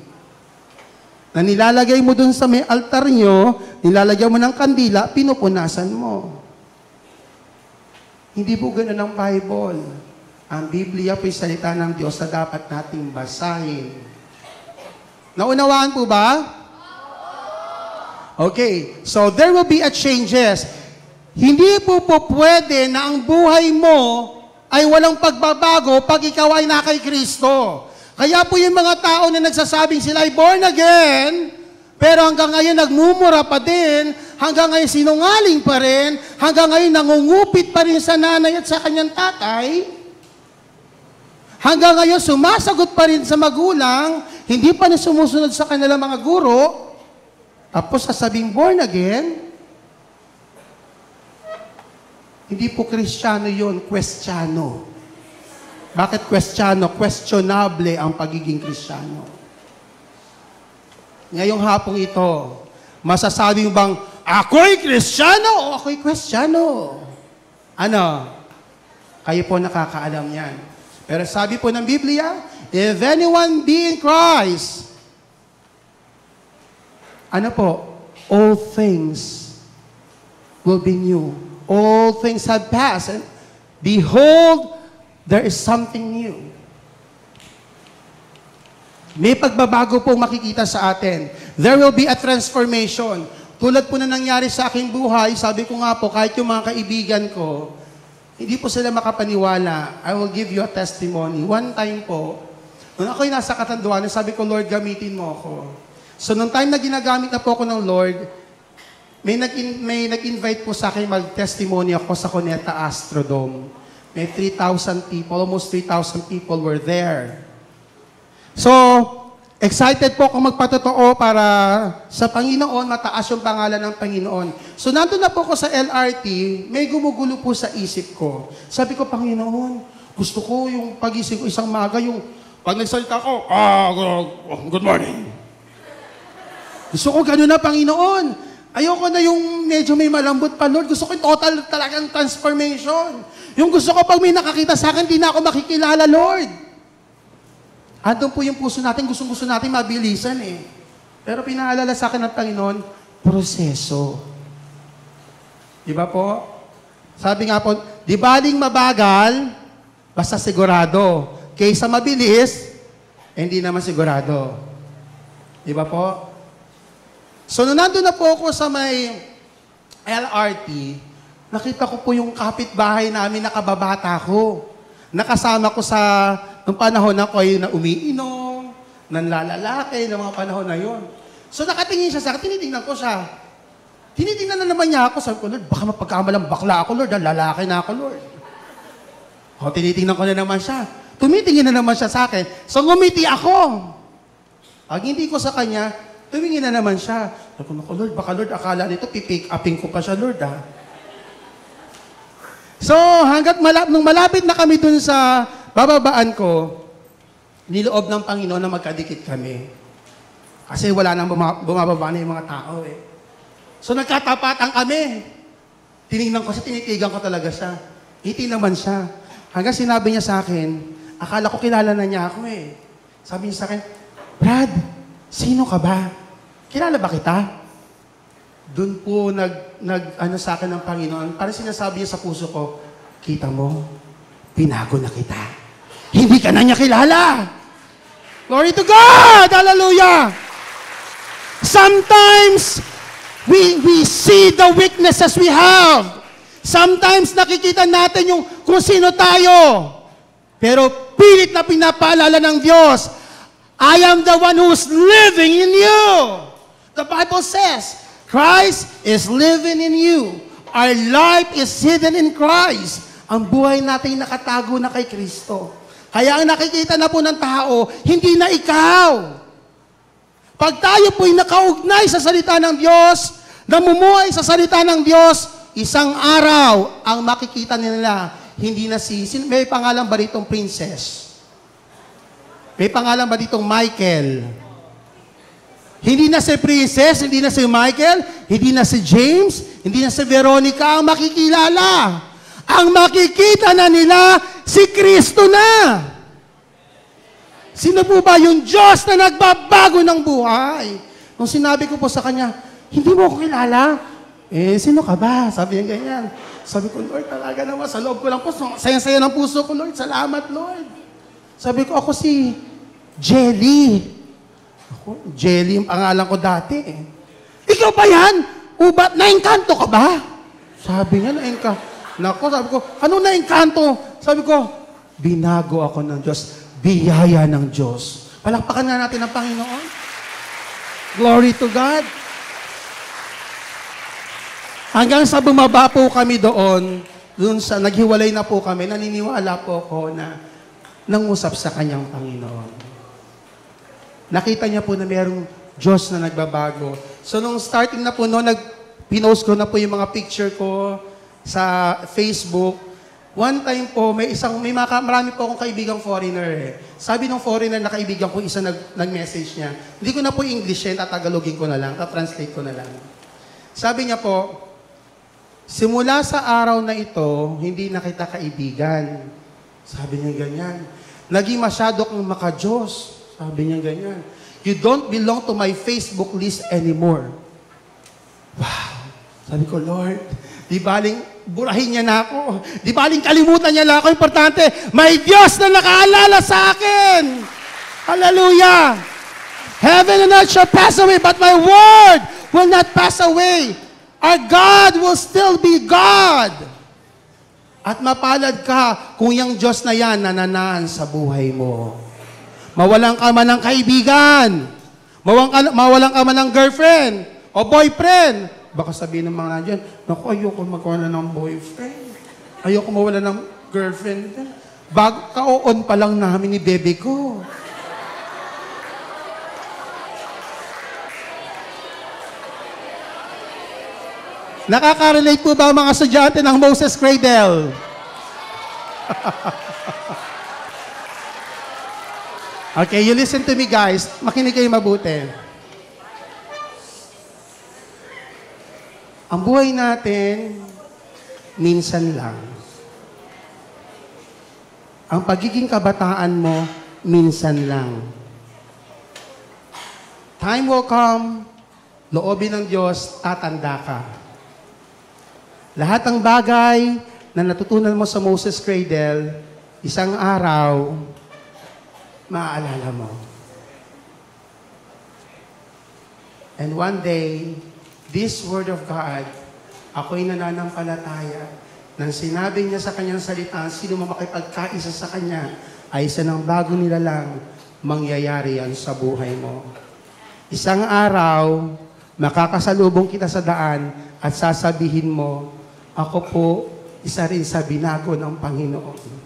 Na nilalagay mo dun sa may altar nyo, nilalagyan mo ng kandila, pinupunasan mo. Hindi po ganoon ang Bible. Ang Biblia po yung salita ng Diyos na dapat nating basahin. Naunawaan po ba? Okay, so there will be a changes. Hindi po pwede na ang buhay mo ay walang pagbabago pag ikaw ay na kay Kristo. Kaya po yung mga tao na nagsasabing sila ay born again, pero hanggang ngayon nagmumura pa din, hanggang ngayon sinungaling pa rin, hanggang ngayon nangungupit pa rin sa nanay at sa kanyang tatay, hanggang ngayon sumasagot pa rin sa magulang, hindi pa rin sumusunod sa kanilang mga guro, tapos sasabing born again, hindi po Kristiyano yun, Kwestiyano. Bakit Kwestiyano? Questionable ang pagiging Kristiyano. Ngayong hapong ito, masasabi mo bang, ako'y Kristiyano o ako'y Kwestiyano? Ano? Kayo po nakakaalam yan. Pero sabi po ng Biblia, if anyone be in Christ, ano po? All things will be new. All things have passed. And behold, there is something new. May pagbabago pong makikita sa atin. There will be a transformation. Tulad po na nangyari sa aking buhay, sabi ko nga po, kahit yung mga kaibigan ko, hindi po sila makapaniwala. I will give you a testimony. One time po, nung ako'y nasa katanduanan, sabi ko, Lord, gamitin mo ako. So, nung time na ginagamit na po ako ng Lord, may nag-invite po sa akin mag-testimony ako sa Cuneta Astrodome. May 3,000 people, almost 3,000 people were there. So, excited po ako magpatotoo para sa Panginoon, mataas yung pangalan ng Panginoon. So, nandun na po ako sa LRT, may gumugulo po sa isip ko. Sabi ko, Panginoon, gusto ko yung pagising ko isang maga, yung pag nagsalita ko, good morning. Gusto ko gano'n na, Panginoon. Ayoko na yung medyo may malambot pa, Lord. Gusto ko yung total talagang transformation. Yung gusto ko pag may nakakita sa akin, di na ako makikilala, Lord. Andun po yung puso natin, gusto natin mabilisan eh. Pero pinaalala sa akin ng Panginoon, proseso. Di ba po? Sabi nga po, di baling mabagal, basta sigurado. Kaysa mabilis, hindi naman sigurado. Di ba po? So, nung nandun na po ako sa may LRT, nakita ko po yung kapitbahay namin na kababata ko. Nakasama ko sa nung panahon na ko ay na umiinom, nanlalalaki, ng mga panahon na yon. So, nakatingin siya sa akin, tinitingnan ko siya. Tinitingnan na naman niya ako. Sabi ko, Lord, baka mapagkamalang bakla ako, Lord. Lalaki na ako, Lord. O, tinitingnan ko na naman siya. Tumitingin na naman siya sa akin. So, ngumiti ako. Pag hindi ko sa kanya, tumingin na naman siya. Sabi ko, Lord, baka Lord, akala nito, pipick upin ko pa siya, Lord, ha? So, hanggat nung malapit na kami dun sa bababaan ko, niloob ng Panginoon na magkadikit kami. Kasi wala nang bumababa na yung mga tao, eh. So, nagkatapatan kami. Tinignan ko siya, tinitigan ko talaga siya. Ngiti naman siya. Hanggang sinabi niya sa akin, akala ko kilala na niya ako, eh. Sabi niya sa akin, Brad, sino ka ba? Kilala ba kita? Doon po ano sa akin ng Panginoon. Parang sinasabi niya sa puso ko, kita mo, pinago na kita. Hindi ka na niya kilala. Glory to God! Hallelujah! Sometimes, we see the weaknesses we have. Sometimes nakikita natin yung kung sino tayo. Pero pilit na pinapaalala ng Diyos, I am the one who's living in you. The Bible says, Christ is living in you. Our life is hidden in Christ. Ang buhay natin nakatago na kay Kristo. Kaya ang nakikita na po ng tao, hindi na ikaw. Pag tayo po'y nakaugnay sa salita ng Diyos, namumuhay sa salita ng Diyos, isang araw ang makikita nila, hindi na may pangalan ba ritong princess? May pangalan ba ditong Michael? Hindi na si Princess, hindi na si Michael, hindi na si James, hindi na si Veronica ang makikilala. Ang makikita na nila, si Kristo na. Sino po ba yung Diyos na nagbabago ng buhay? Nung sinabi ko po sa kanya, hindi mo ako kilala? Sino ka ba? Sabi niya ganyan. Sabi ko, Lord, talaga naman, sa loob ko lang po, sayang-saya ng puso ko, Lord, salamat, Lord. Sabi ko, ako si Jelly. Ako, Jelly yung pangalan ko dati eh. Ikaw ba yan? Ubat, naengkanto ka ba? Sabi niya, Nako, sabi ko, ano naengkanto? Sabi ko, binago ako ng Diyos. Biyaya ng Diyos. Palakpakan nga natin ang Panginoon. Glory to God. Hanggang sa bumaba po kami doon sa naghiwalay na po kami, naniniwala po ako na nangusap sa kanyang Panginoon. Nakita niya po na mayroong Diyos na nagbabago. So nung starting na po noon, pinost ko na po yung mga picture ko sa Facebook. One time po, marami po akong kaibigang foreigner eh. Sabi ng foreigner na kaibigan ko, isa nag-message niya. Hindi ko na po English yan, tatagalogin ko na lang, translate ko na lang. Sabi niya po, simula sa araw na ito, hindi na kita kaibigan. Sabi niya ganyan. Naging masyado kang maka-Diyos. Sabi niya ganyan. You don't belong to my Facebook list anymore. Wow. Sabi ko, Lord, di baling burahin niya na ako. Di baling kalimutan niya na ako. Importante, may Diyos na nakaalala sa akin. Hallelujah. Heaven and earth shall pass away, but my word will not pass away. Our God will still be God. At mapalad ka kung yung Diyos na yan nananaan sa buhay mo. Mawalan ka man ng kaibigan. Mawalan ka man ng girlfriend o boyfriend. Baka sabihin ng mga nandiyan, naku, ayoko magwala ng boyfriend. Ayoko mawala ng girlfriend. Ka-on pa lang namin ni bebe ko. Nakaka-relate po ba mga estudyante ng Moses Cradle? Okay, you listen to me guys. Makinig kayo mabuti. Ang buhay natin, minsan lang. Ang pagiging kabataan mo, minsan lang. Time will come, loobin ng Diyos, tatanda ka. Lahat ng bagay na natutunan mo sa Moses Cradle, isang araw, maaalala mo. And one day, this Word of God, ako'y nananampalataya nang sinabi niya sa kanyang salita, sino makipagkaisa sa kanya, ay isa ng bago nilalang mangyayari yan sa buhay mo. Isang araw, makakasalubong kita sa daan at sasabihin mo, ako po, isa rin sa binago ng Panginoon.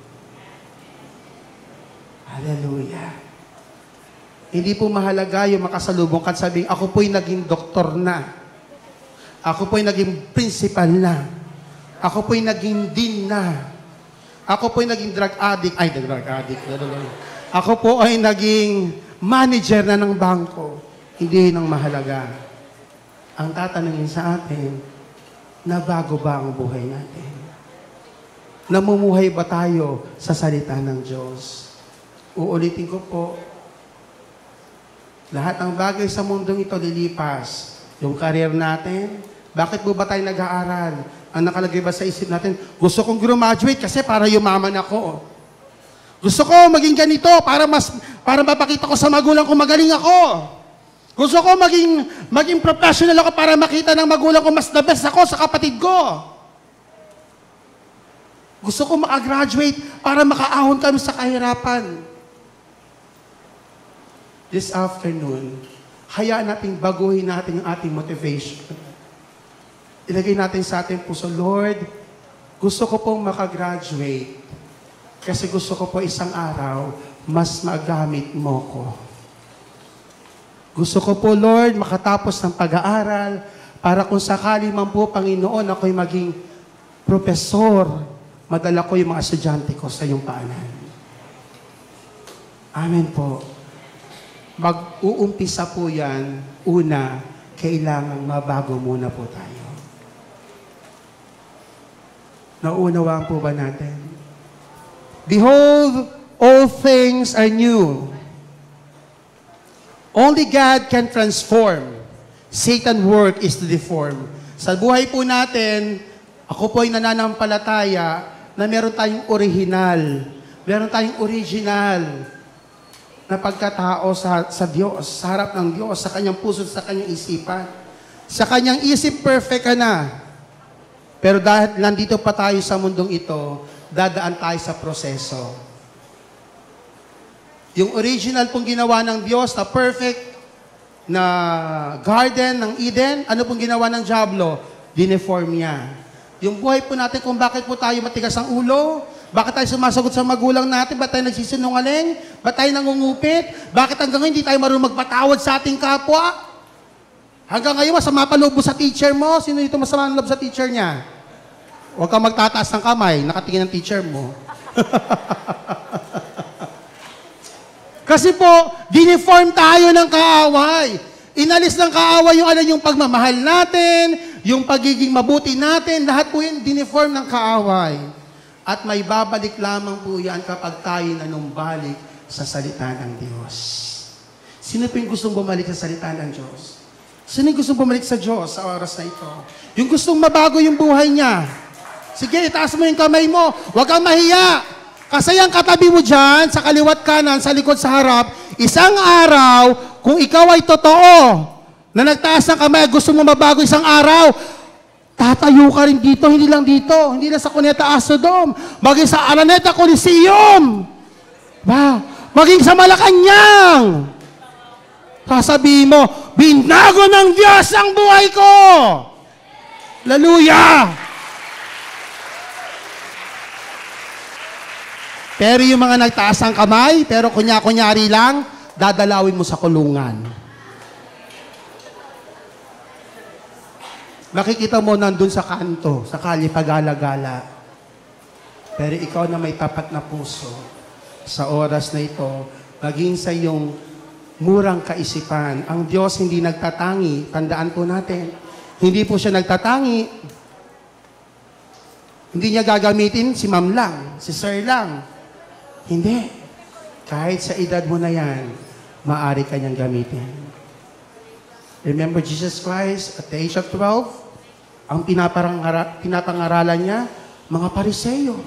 Hallelujah. Hindi po mahalaga yung makasalubong ka at sabihin, ako po'y naging doktor na. Ako po'y naging principal na. Ako po'y naging dean na. Ako po'y naging drug addict. Ako po ay naging manager na ng bangko. Hindi yun ang mahalaga. Ang tatanungin sa atin, nabago ba ang buhay natin? Namumuhay ba tayo sa salita ng Diyos? Uulitin ko po, lahat ng bagay sa mundong ito lilipas. Yung career natin, bakit po ba tayo nag-aaral? Ang nakalagay ba sa isip natin, gusto kong graduate kasi para yumaman ako. Gusto ko maging ganito para mapakita ko sa magulang ko magaling ako. Gusto ko maging professional ako para makita ng magulang ko mas the best ako sa kapatid ko. Gusto ko makagraduate para makaahon kami sa kahirapan. This afternoon, hayaan nating baguhin natin yung ating motivation. Ilagay natin sa ating puso, Lord, gusto ko pong makagraduate kasi gusto ko po isang araw mas magamit mo ko. Gusto ko po, Lord, makatapos ng pag-aaral para kung sakali man po, Panginoon, ako'y maging profesor, madala ko yung mga estudyante ko sa iyong paanan. Amen po. Mag-uumpisa po yan, una, kailangan mabago muna po tayo. Naunawaan po ba natin? Behold, all things are new. Only God can transform. Satan's work is to deform. Sa buhay po natin, ako po ay nananampalataya na meron tayong original. Meron tayong original na pagkatao sa Diyos, sa harap ng Diyos, sa kanyang puso, sa kanyang isipan. Sa kanyang isip, perfect ka na. Pero dahil nandito pa tayo sa mundong ito, dadaan tayo sa proseso. Yung original pong ginawa ng Diyos na perfect na garden ng Eden, ano pong ginawa ng Diablo? Dineform niya. Yung buhay po natin kung bakit po tayo matigas ang ulo, bakit tayo sumasagot sa magulang natin, bakit tayo nagsisinungaling, bakit tayo nangungupit, bakit hanggang ngayon hindi tayo marunong magpatawad sa ating kapwa? Hanggang ngayon, masama pa loob mo sa teacher mo. Sino dito masama ang loob sa teacher niya? Huwag kang magtataas ng kamay, nakatingin ng teacher mo. Kasi po, dineform tayo ng kaaway. Inalis ng kaaway yung pagmamahal natin, yung pagiging mabuti natin, lahat po yun dineform ng kaaway. At may babalik lamang po yan kapag tayo nanumbalik sa salita ng Diyos. Sino po yung gustong bumalik sa salita ng Diyos? Sino yung gustong bumalik sa Diyos sa oras na ito? Yung gustong mabago yung buhay niya. Sige, itaas mo yung kamay mo. Huwag kang mahiya. Kasi ang katabi mo dyan, sa kaliwat kanan, sa likod sa harap, isang araw, kung ikaw ay totoo, na nagtaas ng kamay, gusto mo mabago isang araw, tatayo ka rin dito, hindi lang dito, hindi lang sa Cuneta Astrodome, maging sa Araneta Coliseum, maging sa Malacanang. Sasabihin mo, binago ng Diyos ang buhay ko! Hallelujah! Pero yung mga nagtaas ng kamay, pero kunya-kunyari lang, dadalawin mo sa kulungan. Makikita mo nandun sa kanto, sa kalye pagala-gala. Pero ikaw na may tapat na puso, sa oras na ito, maging sa iyong murang kaisipan. Ang Diyos hindi nagtatangi, tandaan po natin. Hindi po siya nagtatangi. Hindi niya gagamitin si ma'am lang, si sir lang. Hindi. Kahit sa edad mo na yan, maaari ka niyang gamitin. Remember Jesus Christ at the age of 12? Ang pinapangaralan niya, mga Pariseyo.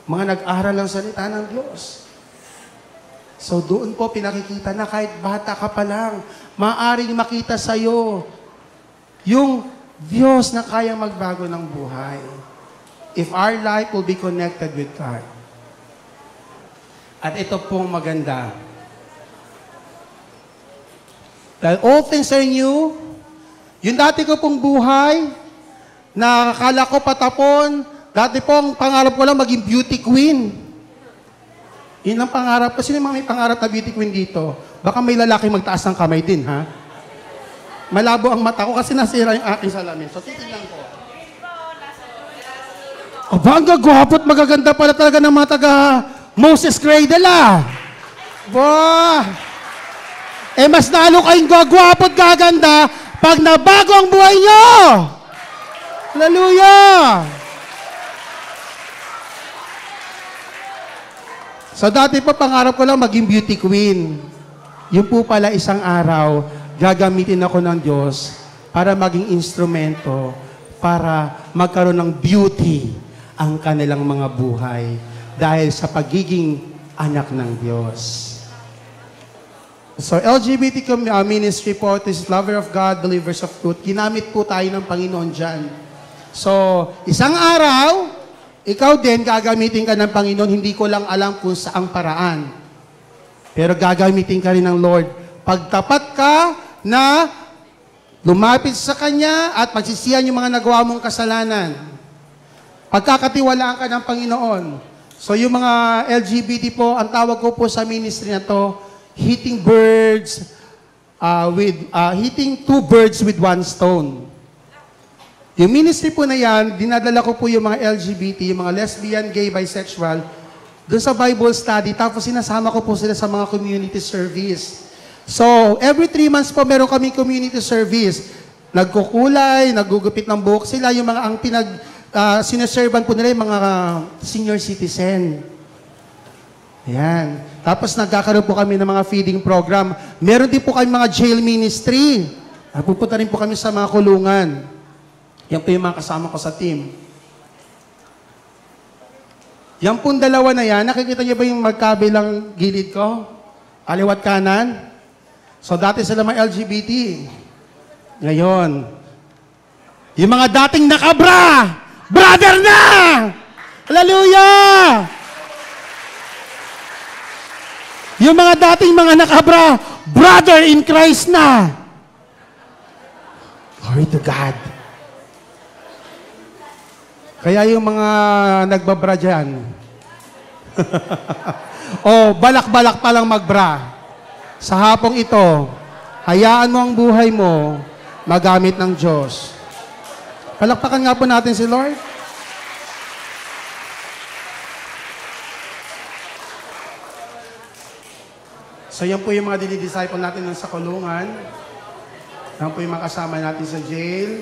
Mga nag-aral ng salita ng Diyos. So doon po pinakikita na kahit bata ka pa lang, maaaring makita sa'yo yung Diyos na kayang magbago ng buhay. If our life will be connected with God. At ito pong maganda. Dahil all things are new, yung dati ko pong buhay, na akala ko patapon, dati pong pangarap ko lang maging beauty queen. Yun ang pangarap. Kasi may pangarap na beauty queen dito. Baka may lalaki magtaas ng kamay din, ha? Malabo ang mata ko kasi nasira yung aking salamin. So, titignan ko. Aba, ang gagwapo at magaganda pala talaga ng mga taga Moses Cradle, ah. Bah! Mas lalo kayong gagwapo at gaganda pag nabago ang buhay nyo! Hallelujah! So dati pa pangarap ko lang maging beauty queen. Yun po pala isang araw, gagamitin ako ng Diyos para maging instrumento para magkaroon ng beauty ang kanilang mga buhay dahil sa pagiging anak ng Diyos. So LGBT ministry po, this is lover of God, believers of truth. Ginamit po tayo ng Panginoon dyan. So, isang araw, ikaw din, gagamitin ka ng Panginoon, hindi ko lang alam kung saang paraan. Pero gagamitin ka rin ng Lord. Pagtapat ka na lumapit sa Kanya at pagsisihan yung mga nagawa mong kasalanan. Pagkakatiwalaan ka ng Panginoon. So yung mga LGBT po, ang tawag ko po sa ministry na to, hitting two birds with one stone. Yung ministry po na yan, dinadala ko po yung mga LGBT, yung mga lesbian, gay, bisexual, doon sa Bible study, tapos sinasama ko po sila sa mga community service. So, every 3 months po meron kami community service. Nagkukulay, naggugupit ng buhok sila, yung mga ang sineservan po nila yung mga senior citizen. Ayan. Tapos nagkakaroon po kami ng mga feeding program. Meron din po kami mga jail ministry. Pupunta rin po kami sa mga kulungan. Yan po yung mga kasama ko sa team. Yan pong dalawa na yan, nakikita niyo ba yung magkabilang gilid ko? Kaliwat kanan? So dati sila mga LGBT. Ngayon, yung mga dating nakabra, brother na! Hallelujah! Yung mga dating mga nakabra, brother in Christ na! Glory to God. Kaya yung mga nagbabra dyan, balak-balak pa lang magbra. Sa hapong ito, hayaan mo ang buhay mo magamit ng Diyos. Palakpakan nga po natin si Lord. So yan po yung mga dinidisciple natin sa kulungan. Yan po yung mga kasama natin sa jail.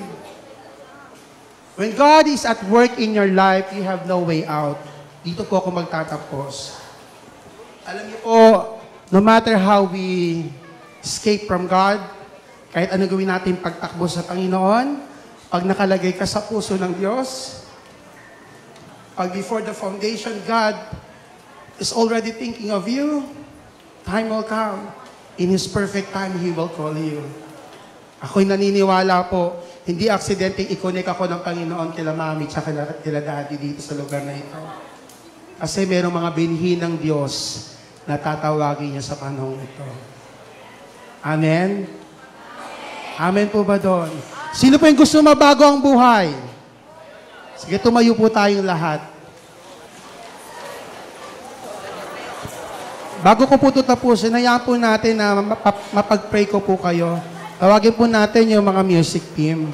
When God is at work in your life, you have no way out. Dito po ako magtatapos. Alam niyo po, no matter how we escape from God, kahit ano gawin natin pagtakbo sa Panginoon, pag nakalagay ka sa puso ng Diyos, pag before the foundation, God is already thinking of you, time will come. In His perfect time, He will call you. Ako'y naniniwala po, hindi aksidente i-connect ako ng Panginoon kila Mami at kila Daddy dito sa lugar na ito. Kasi mayroong mga binhi ng Diyos na tatawagin niya sa panahon ito. Amen? Amen po ba doon? Sino po yung gusto mabago ang buhay? Sige, tumayo po tayong lahat. Bago ko po ito tapusin, hayaan po natin na mapag-pray ko po kayo. Tawagin po natin yung mga music team.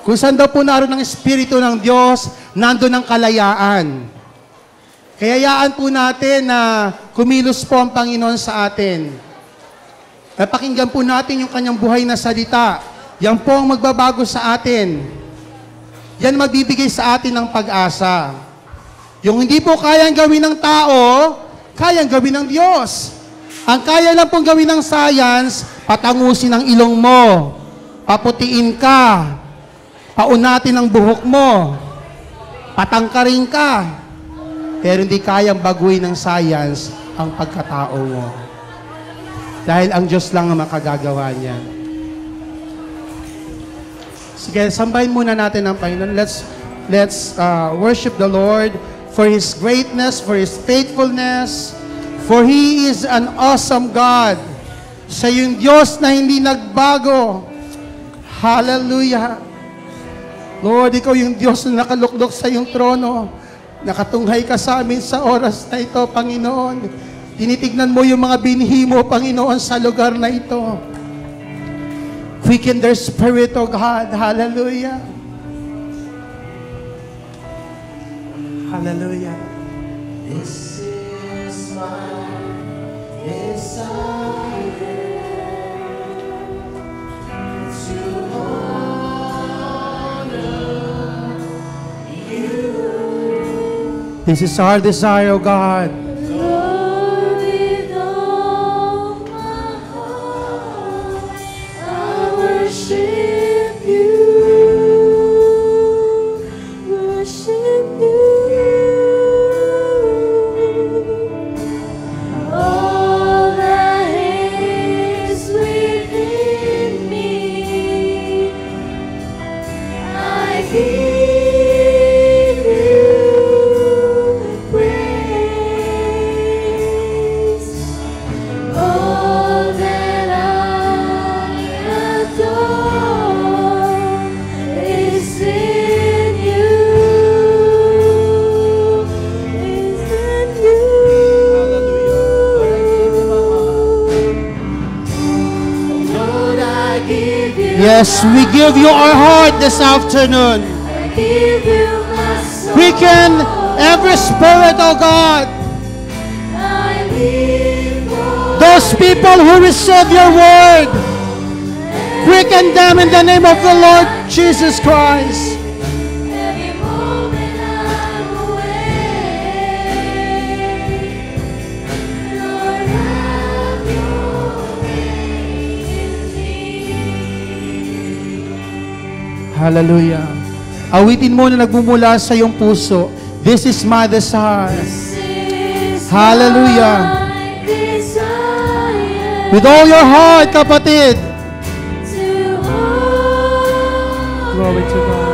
Kung saan daw po naroon ng Espiritu ng Diyos, nandun ang kalayaan. Kayayaan po natin na kumilos po ang Panginoon sa atin. Napakinggan po natin yung kanyang buhay na salita. Yan po ang magbabago sa atin. Yan magbibigay sa atin ng pag-asa. Yung hindi po kayang gawin ng tao, kayang gawin ng Diyos. Ang kaya lang pong gawin ng science, patangusin ang ilong mo, paputiin ka, paunatin ang buhok mo, patangkarin ka. Pero hindi kayang baguhin ng science ang pagkatao mo. Dahil ang Diyos lang ang makagagawa niyan. Sige, sambahin muna natin ang Panginoon. Let's worship the Lord for His greatness, for His faithfulness, for He is an awesome God. Siya yung Diyos na hindi nagbago. Hallelujah. Lord, Ikaw yung Diyos na nakaluklok sa iyong trono. Nakatunghay ka sa amin sa oras na ito, Panginoon. Tinitignan mo yung mga binhi mo, Panginoon, sa lugar na ito. Quicken their spirit, O God. Hallelujah. Hallelujah. This is my desire to honor you. This is our desire, O God. Lord, with all my heart, I worship you. Worship you. All that is within me, I give you praise. Yes, we give you our heart this afternoon. Quicken every spirit, oh God. Those people who receive your word, quicken them in the name of the Lord Jesus Christ. Hallelujah. Awitin mo na nagmumula sa iyong puso. This is my desire. Hallelujah. With all your heart, kapatid. Glory to God.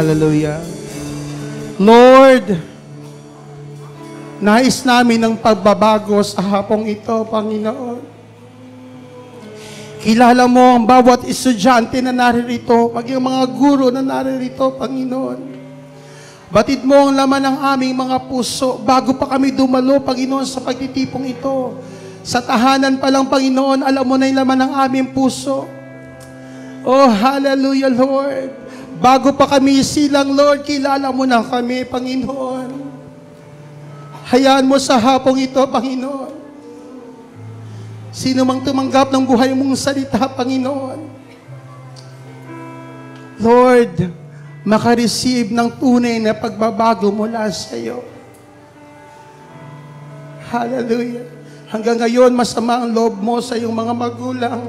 Hallelujah. Lord, nais namin ng pagbabago sa hapong ito, Panginoon. Kilala mo ang bawat estudyante na naririto, maging mga guro na naririto, Panginoon. Batid mo ang laman ng aming mga puso bago pa kami dumalo, Panginoon, sa pagtitipong ito. Sa tahanan pa lang, Panginoon, alam mo na yung laman ng aming puso. Oh, hallelujah, Lord. Bago pa kami silang, Lord, kilala mo na kami, Panginoon. Hayaan mo sa hapong ito, Panginoon. Sino mang tumanggap ng buhay mong salita, Panginoon. Lord, makareceive ng tunay na pagbabago mula sa iyo. Hallelujah. Hanggang ngayon, masama ang loob mo sa iyong mga magulang.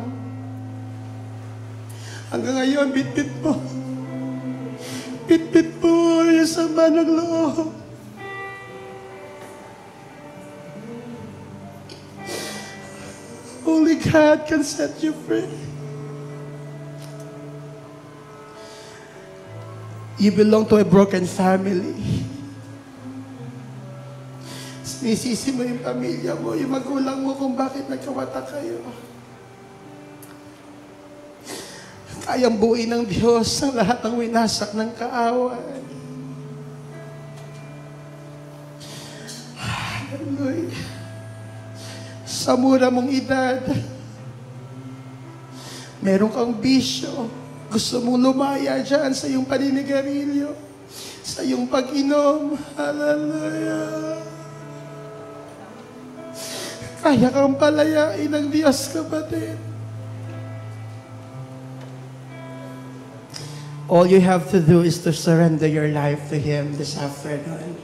Hanggang ngayon, bitbit mo. Bitbit mo yung sama ng loob. Only God can set you free. You belong to a broken family. Sinisisi mo yung pamilya mo, yung magulang mo kung bakit nagkawata kayo. Kayang buuin ng Diyos ang lahat ng winasak ng kaaway. Hallelujah. Sa mura mong edad, meron kang bisyo. Gusto mong lumaya dyan sa iyong paninigarilyo, sa iyong pag-inom. Hallelujah. Kaya kang palayain ng Diyos, kapatid. All you have to do is to surrender your life to Him this afternoon.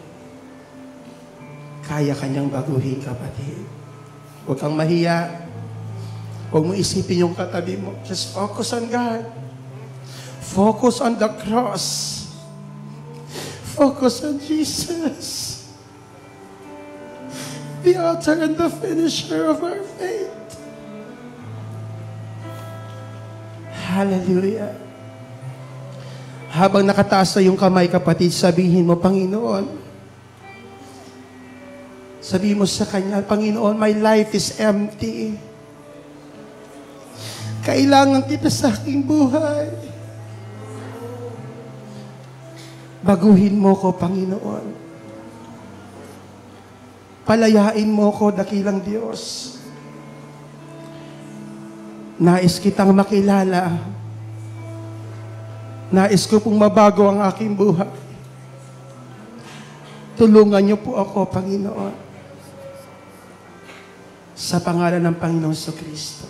Kaya kanyang baguhin, kapatid. Huwag kang mahiya. Huwag mo isipin yung katabi mo. Just focus on God. Focus on the cross. Focus on Jesus, the author and the finisher of our faith. Hallelujah. Habang nakataas na yung kamay, kapatid, sabihin mo, Panginoon, sabihin mo sa Kanya, Panginoon, my life is empty. Kailangan kita sa aking buhay. Baguhin mo ko, Panginoon. Palayain mo ko, dakilang Diyos. Nais kitang makilala. Nais ko pong mabago ang aking buhay. Tulungan niyo po ako, Panginoon. Sa pangalan ng Panginoong Kristo.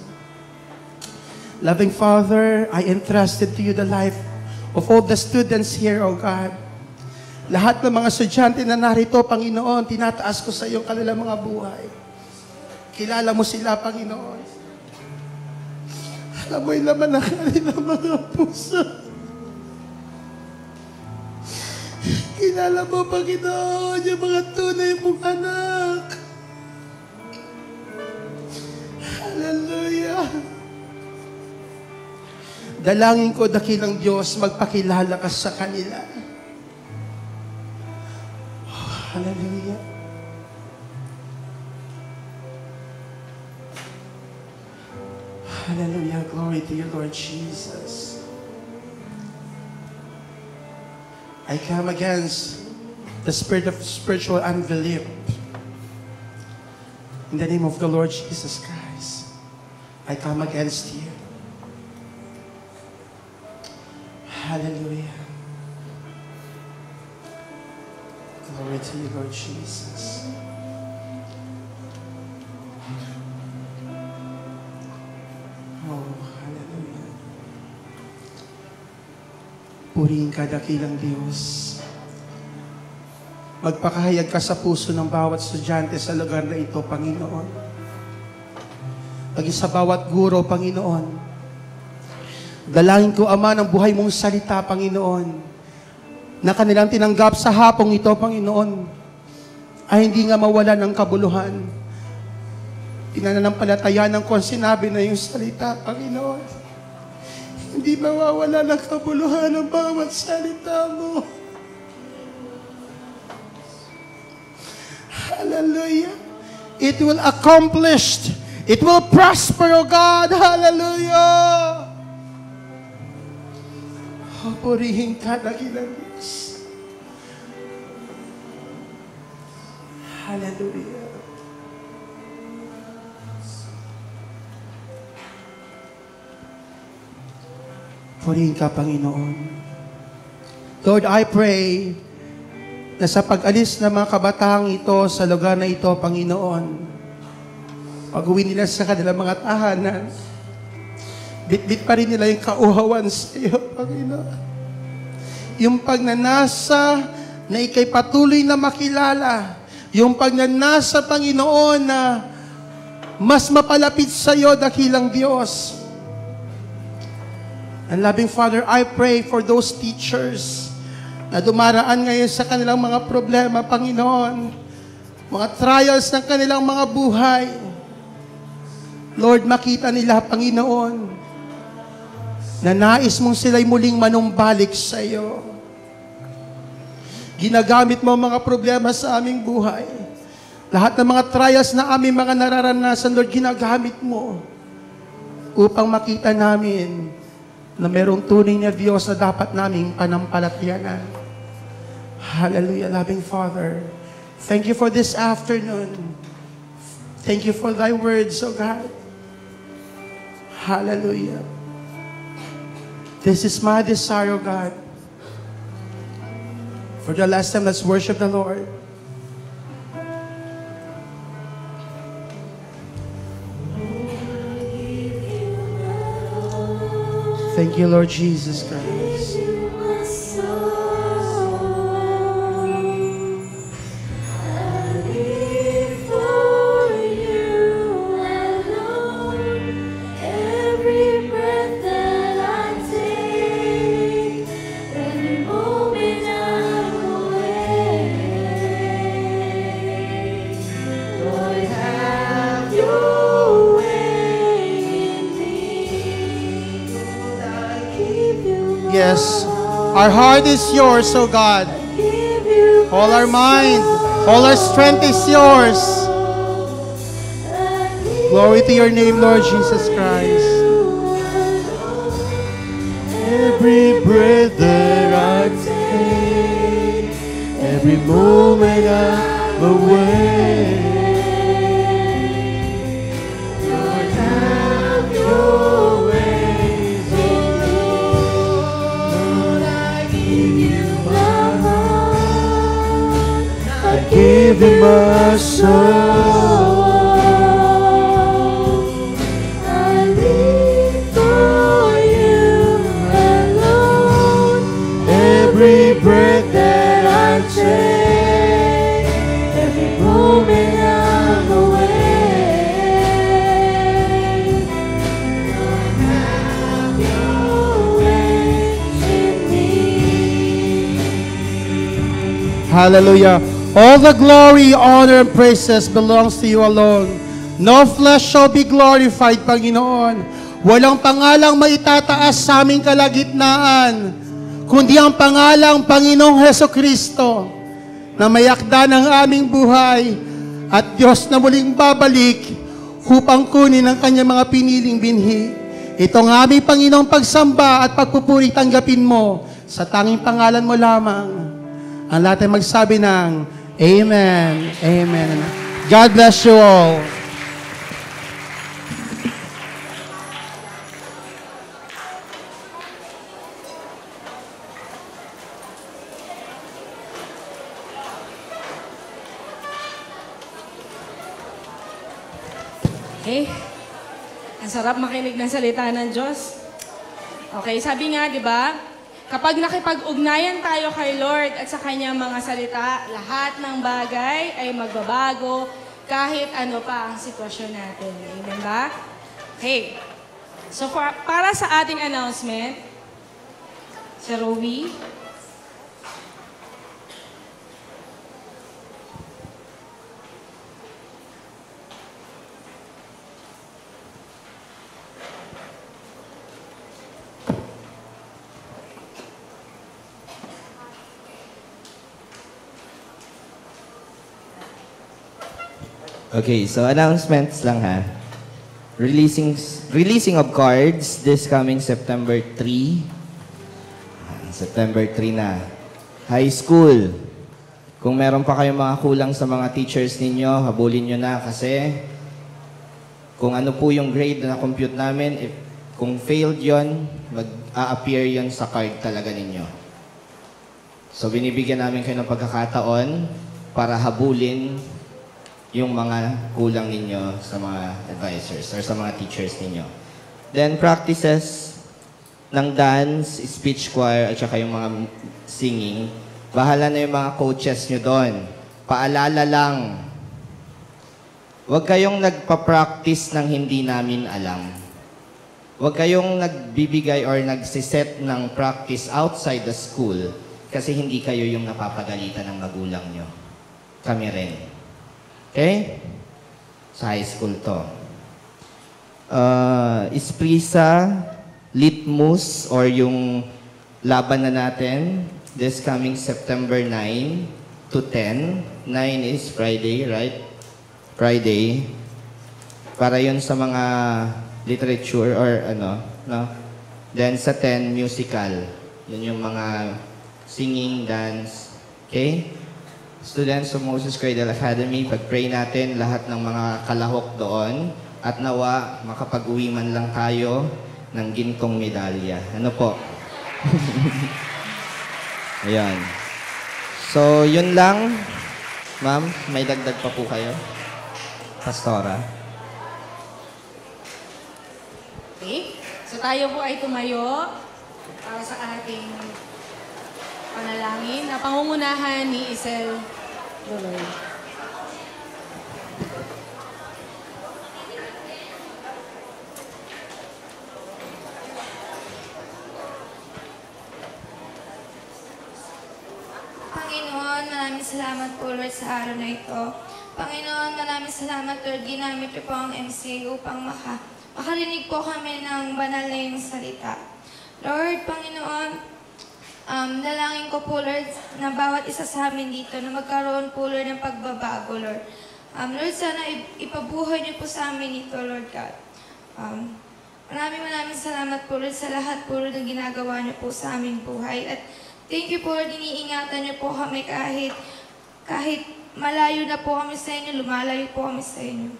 Loving Father, I entrusted to you the life of all the students here, O God. Lahat ng mga estudyante na narito, Panginoon, tinataas ko sa iyo kanilang mga buhay. Kilala mo sila, Panginoon. Alam mo yung laman ng kanilang mga puso. Kilala mo, Panginoon, yung mga tunay mong anak. Hallelujah. Dalangin ko, dakilang Diyos, magpakilala ka sa kanila. Oh, hallelujah. Hallelujah. Glory to you, Lord Jesus. I come against the spirit of spiritual unbelief. In the name of the Lord Jesus Christ, I come against you. Hallelujah. Glory to you, Lord Jesus. Oh, hallelujah. Purihin ka, dakilang Diyos. Magpakahayag ka sa puso ng bawat estudyante sa lugar na ito, Panginoon. Paging sa bawat guro, Panginoon. Dalangin ko, Ama, ng buhay mong salita, Panginoon, na kanilang tinanggap sa hapong ito, Panginoon, ay hindi nga mawala ng kabuluhan. Pinananampalataya ng kung sinabi na yung salita, Panginoon. Hindi mawawala ng kabuluhan ng bawat salita mo. Hallelujah. It will accomplish. It will prosper, O God. Hallelujah. Purihin ka, dakilang Diyos. Hallelujah. Purihin ka, Panginoon. Lord, I pray na sa pag-alis ng mga kabataang ito sa lugar na ito, Panginoon, pag-uwi nila sa kanilang mga tahanan, bit-bit pa rin nila yung kauhawan sa iyo, Panginoon. Yung pagnanasa na ikay patuloy na makilala. Yung pagnanasa, Panginoon, na mas mapalapit sa iyo, dakilang Diyos. And loving Father, I pray for those teachers na dumaraan ngayon sa kanilang mga problema, Panginoon. Mga trials ng kanilang mga buhay. Lord, makita nila, Panginoon, na nais mong sila'y muling manumbalik sa iyo. Ginagamit mo ang mga problema sa aming buhay. Lahat ng mga trials na aming mga nararanasan, Lord, ginagamit mo upang makita namin na merong tunay na Diyos na dapat naming panampalatayanan. Hallelujah, loving Father. Thank you for this afternoon. Thank you for thy words, O God. Hallelujah. This is my desire, O God. For the last time, let's worship the Lord. Thank you, Lord Jesus Christ. Every breath that I take Yes. Our heart is yours, O God. All our mind, all our strength is yours. Glory to your name, Lord Jesus Christ. Every breath that I take, every moment I'm away, Lord, have your ways in me. Lord, I give you my heart, I give you my soul. Every breath that I take, every moment I'm away, Lord, have your ways in me. Hallelujah. All the glory, honor, and praises belongs to you alone. No flesh shall be glorified, Panginoon. Walang pangalang maitataas sa aming kalagitnaan, kundi ang pangalang Panginoong Hesukristo na may akda ng aming buhay at Diyos na muling babalik upang kunin ang kanyang mga piniling binhi. Itong aming Panginoong pagsamba at pagpupuri tanggapin mo sa tanging pangalan mo lamang. Ang lahat ay magsabi ng Amen. Amen. God bless you all. Okay. Ang sarap makinig ng salita ng Diyos. Okay, sabi nga, di ba? Kapag nakipag-ugnayan tayo kay Lord at sa Kanyang mga salita, lahat ng bagay ay magbabago kahit ano pa ang sitwasyon natin. Amen ba? Okay. So, para sa ating announcement, si Rowie. Okay, so announcements lang ha. Releasing of cards this coming September 3. September 3 na. High school. Kung meron pa kayong mga kulang sa mga teachers ninyo, habulin nyo na kasi kung ano po yung grade na compute namin, kung failed yon, mag-a-appear yon sa card talaga ninyo. So binibigyan namin kayo ng pagkakataon para habulin yung mga kulang ninyo sa mga advisors or sa mga teachers ninyo. Then, practices ng dance, speech choir, at saka yung mga singing. Bahala na yung mga coaches nyo doon. Paalala lang, huwag kayong nagpa-practice ng hindi namin alam. Huwag kayong nagbibigay or nagsiset ng practice outside the school kasi hindi kayo yung napapagalitan ng magulang nyo. Kami rin. Okay? Sa high school to. Isprisa, Litmus, or yung laban na natin, this coming September 9 to 10. 9 is Friday, right? Friday. Para yun sa mga literature or ano, no? Then sa 10, musical. Yun yung mga singing, dance. Okay? Students of Moses Cradle Academy, pag-pray natin lahat ng mga kalahok doon at nawa makapag-uwi man lang tayo ng gintong medalya. Ano po? Ayan. So, yun lang. Ma'am, may dagdag pa po kayo? Pastora? Okay. So tayo po ay tumayo para sa ating panalangin na pangungunahan ni Isel Doloy. Panginoon, maraming salamat po Lord sa araw na ito. Panginoon, maraming salamat Lord, ginamit niyo po ang MCA upang makarinig po kami ng banal na iyong salita. Lord, Panginoon, dalangin ko po, Lord, na bawat isa sa amin dito na magkaroon po, Lord, ng pagbabago, Lord. Lord, sana ipabuhay niyo po sa amin ito, Lord God. Maraming salamat po, Lord, sa lahat po, Lord, na ginagawa niyo po sa aming buhay. At thank you po, Lord, iniingatan niyo po kami kahit malayo na po kami sa inyo, lumalayo po kami sa inyo.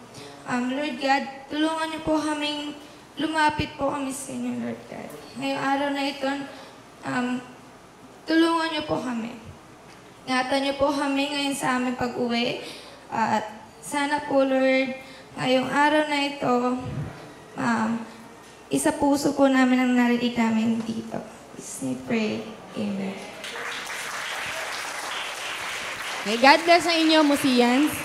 Lord God, tulungan niyo po kaming lumapit po kami sa inyo, Lord God. Ngayong araw na ito, tulungan niyo po kami. Ingatan niyo po kami ngayon sa aming pag-uwi. At sana po, Lord, ngayong araw na ito, isa puso po namin ang narinig namin dito. Please pray. Amen. Okay, God bless sa inyo, Musiyans.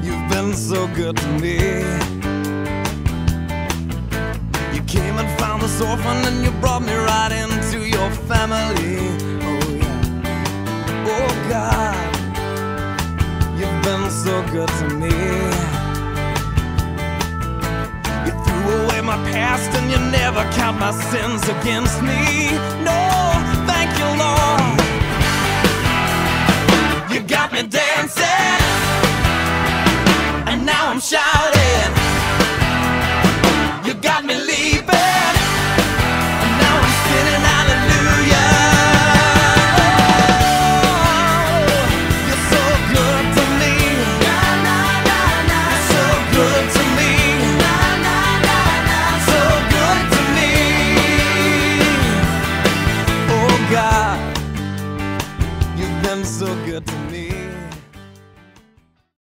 You've been so good to me. You came and found this orphan and you brought me right into your family. Oh yeah. Oh God, you've been so good to me. You threw away my past and you never count my sins against me. No, thank you, Lord. You got me dancing, and now I'm shouting. You got me leaping, and now I'm spinning hallelujah. Oh, you're so good to me. You're so good to me. So good to me. Oh God, you've been so good to me.